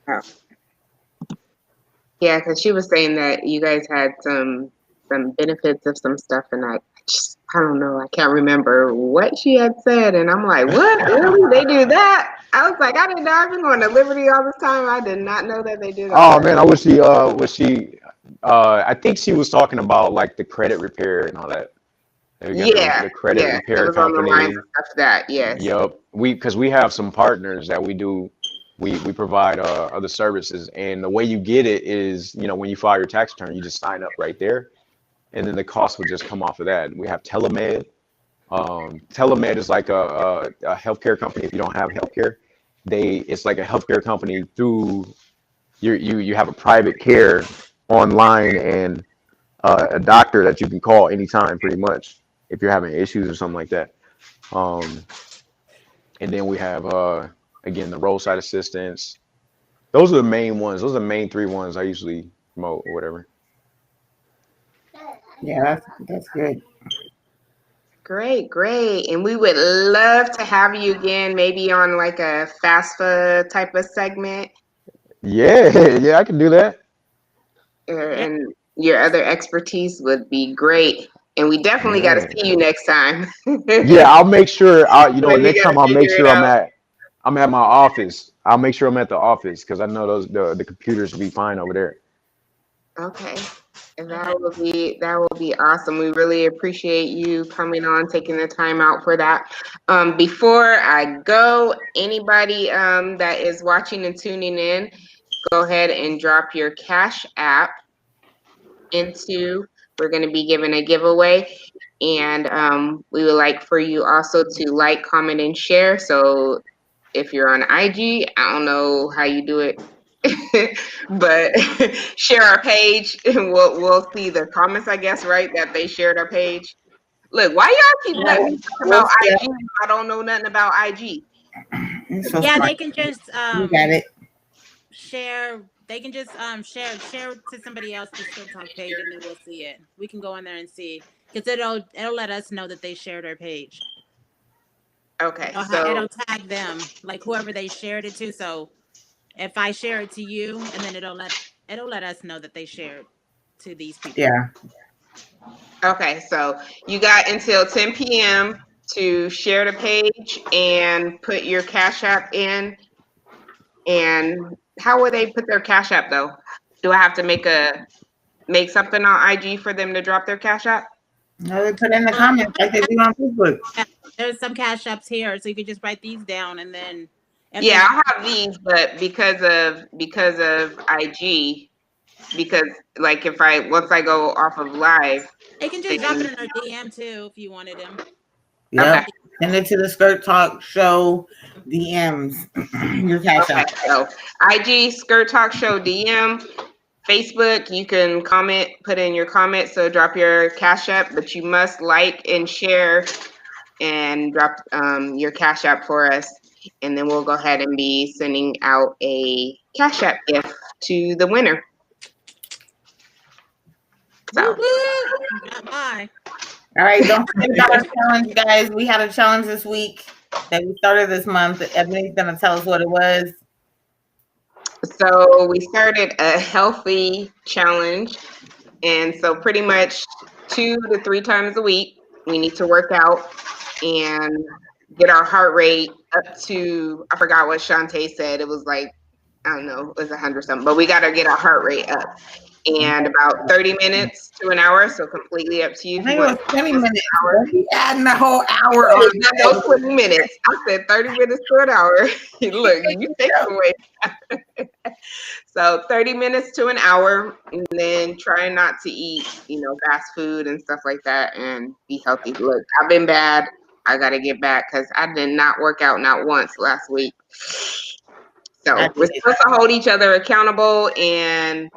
Oh. Yeah, because she was saying that you guys had some benefits of some stuff, and I don't know, I can't remember what she had said, and I'm like, what? Really? They do that? I was like, I didn't know. I've been going to Liberty all this time. I did not know that they did all Oh that. man, I wish I think she was talking about like the credit repair and all that. We got Yeah, the credit yeah, it repair was on the lines company. of stuff that. Yes. Yep. Because we have some partners that we provide other services, and the way you get it is, when you file your tax return, you just sign up right there, and then the cost would just come off of that. We have Telemed. Telemed is like a healthcare company. If you don't have healthcare, it's like a healthcare company through you have a private care online, and a doctor that you can call anytime, pretty much, if you're having issues or something like that. Um, and then we have again the roadside assistance. Those are the main ones. Those are the main three ones I usually promote or whatever. Yeah, that's good. Great, great. And we would love to have you again, maybe on like a FAFSA type of segment. Yeah, yeah, I can do that. Yeah. And your other expertise would be great. And we definitely got to Yeah, see you next time. yeah. I'll make sure. Like, we Next got to time I'll make figure it sure out. I'm at my office. I'll make sure I'm at the office because I know the computers will be fine over there. Okay. And Okay. that will be awesome. We really appreciate you coming on, taking the time out for that. Before I go, anybody that is watching and tuning in, go ahead and drop your Cash App into. We're going to be giving a giveaway, and we would like for you also to like, comment, and share. So if you're on IG, I don't know how you do it, but share our page, and we'll see the comments, I guess, right? That they shared our page. Look, why y'all keep letting me talk about IG? I don't know nothing about IG. You're so Yeah, smart. they can just You got it. share. They can just share to somebody else the Skill Talk page, and then we'll see it. We can go in there and see, because it'll let us know that they shared our page. Okay, It'll tag them, like whoever they shared it to. So if I share it to you, and then it'll let us know that they shared to these people. Yeah. okay, so you got until 10 p.m. to share the page and put your Cash App in. And how would they put their Cash App though? Do I have to make something on IG for them to drop their Cash App? No, they put in the comments like they do on Facebook. There's some Cash Apps here, so you can just write these down, and then Yeah, I have these, but because of IG, because like if once I go off of live, they can just drop it in our DM too if you wanted them. Yep. Okay. Send it to the Skirt Talk Show DMs. Your Cash Okay, App. so IG Skirt Talk Show DM, Facebook, you can comment, put in your comment, so drop your Cash App, but you must like and share and drop your Cash App for us, and then we'll go ahead and be sending out a Cash App gift to the winner. So. Bye. All right, don't forget about our challenge, guys. We had a challenge this week that we started this month. Ebony's gonna tell us what it was. So we started a healthy challenge, and so pretty much 2 to 3 times a week we need to work out and get our heart rate up to, I forgot what Shantae said, it was like, I don't know, it was 100 something, but we got to get our heart rate up. And about 30 minutes to an hour, so completely up to you. I think it was 20 minutes. We adding a whole hour No, on. no 20 minutes. I said 30 minutes to an hour. Look, you take it away. So 30 minutes to an hour, and then try not to eat, fast food and stuff like that, and be healthy. Look, I've been bad. I got to get back because I did not work out not once last week. So we're supposed to hold each other accountable and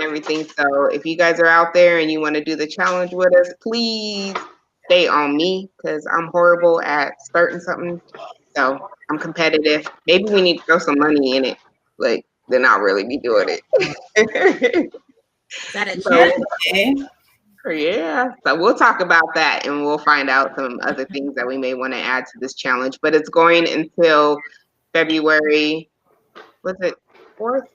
everything. So if you guys are out there and you want to do the challenge with us, please stay on me because I'm horrible at starting something. So I'm competitive. Maybe we need to throw some money in it. Like, then I'll really be doing it. Is that a So, chat? Okay. yeah. So we'll talk about that and we'll find out some other things that we may want to add to this challenge. But it's going until February, was it 4th?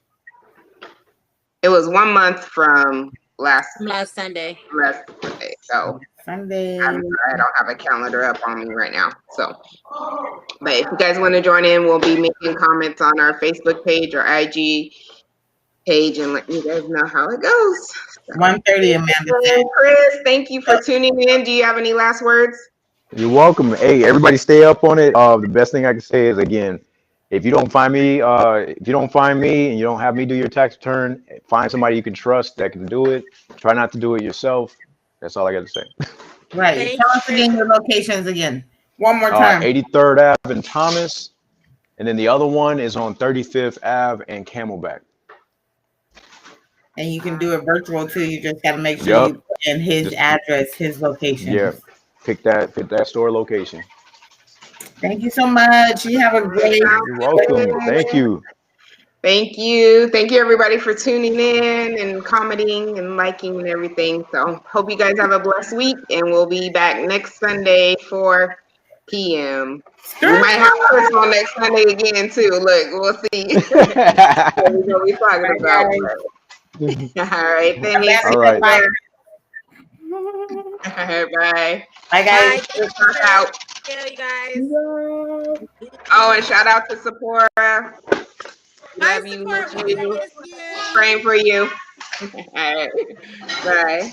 It was 1 month from last Sunday. Sunday. So Sunday. I don't have a calendar up on me right now. So, but if you guys want to join in, we'll be making comments on our Facebook page or IG page and let you guys know how it goes. 1:30, Amanda said. Chris, thank you for tuning in. Do you have any last words? You're welcome. Hey, everybody stay up on it. The best thing I can say is, again, if you don't find me and you don't have me do your tax return, find somebody you can trust that can do it. Try not to do it yourself. That's all I got to say. Right. Thank Tell us again your locations again. One more time. 83rd Ave in Thomas, and then the other one is on 35th Ave and Camelback. And you can do it virtual too. You just got to make sure you put in his address, his location. Yeah, pick that store location. Thank you so much. You have a great. You're welcome. Thank you. Thank you. Thank you, everybody, for tuning in and commenting and liking and everything. So, hope you guys have a blessed week, and we'll be back next Sunday, 4 p.m. We might have Chris on next Sunday again, too. Look, we'll see what we're going to be talking about. All right. Thanks. All right. Bye. Bye. Bye, guys. Bye. Out. Yeah, you guys. Oh, and shout out to Sephora. Bye, Love you. Sephora. Miss We you. miss you. Praying for you. All right. Bye.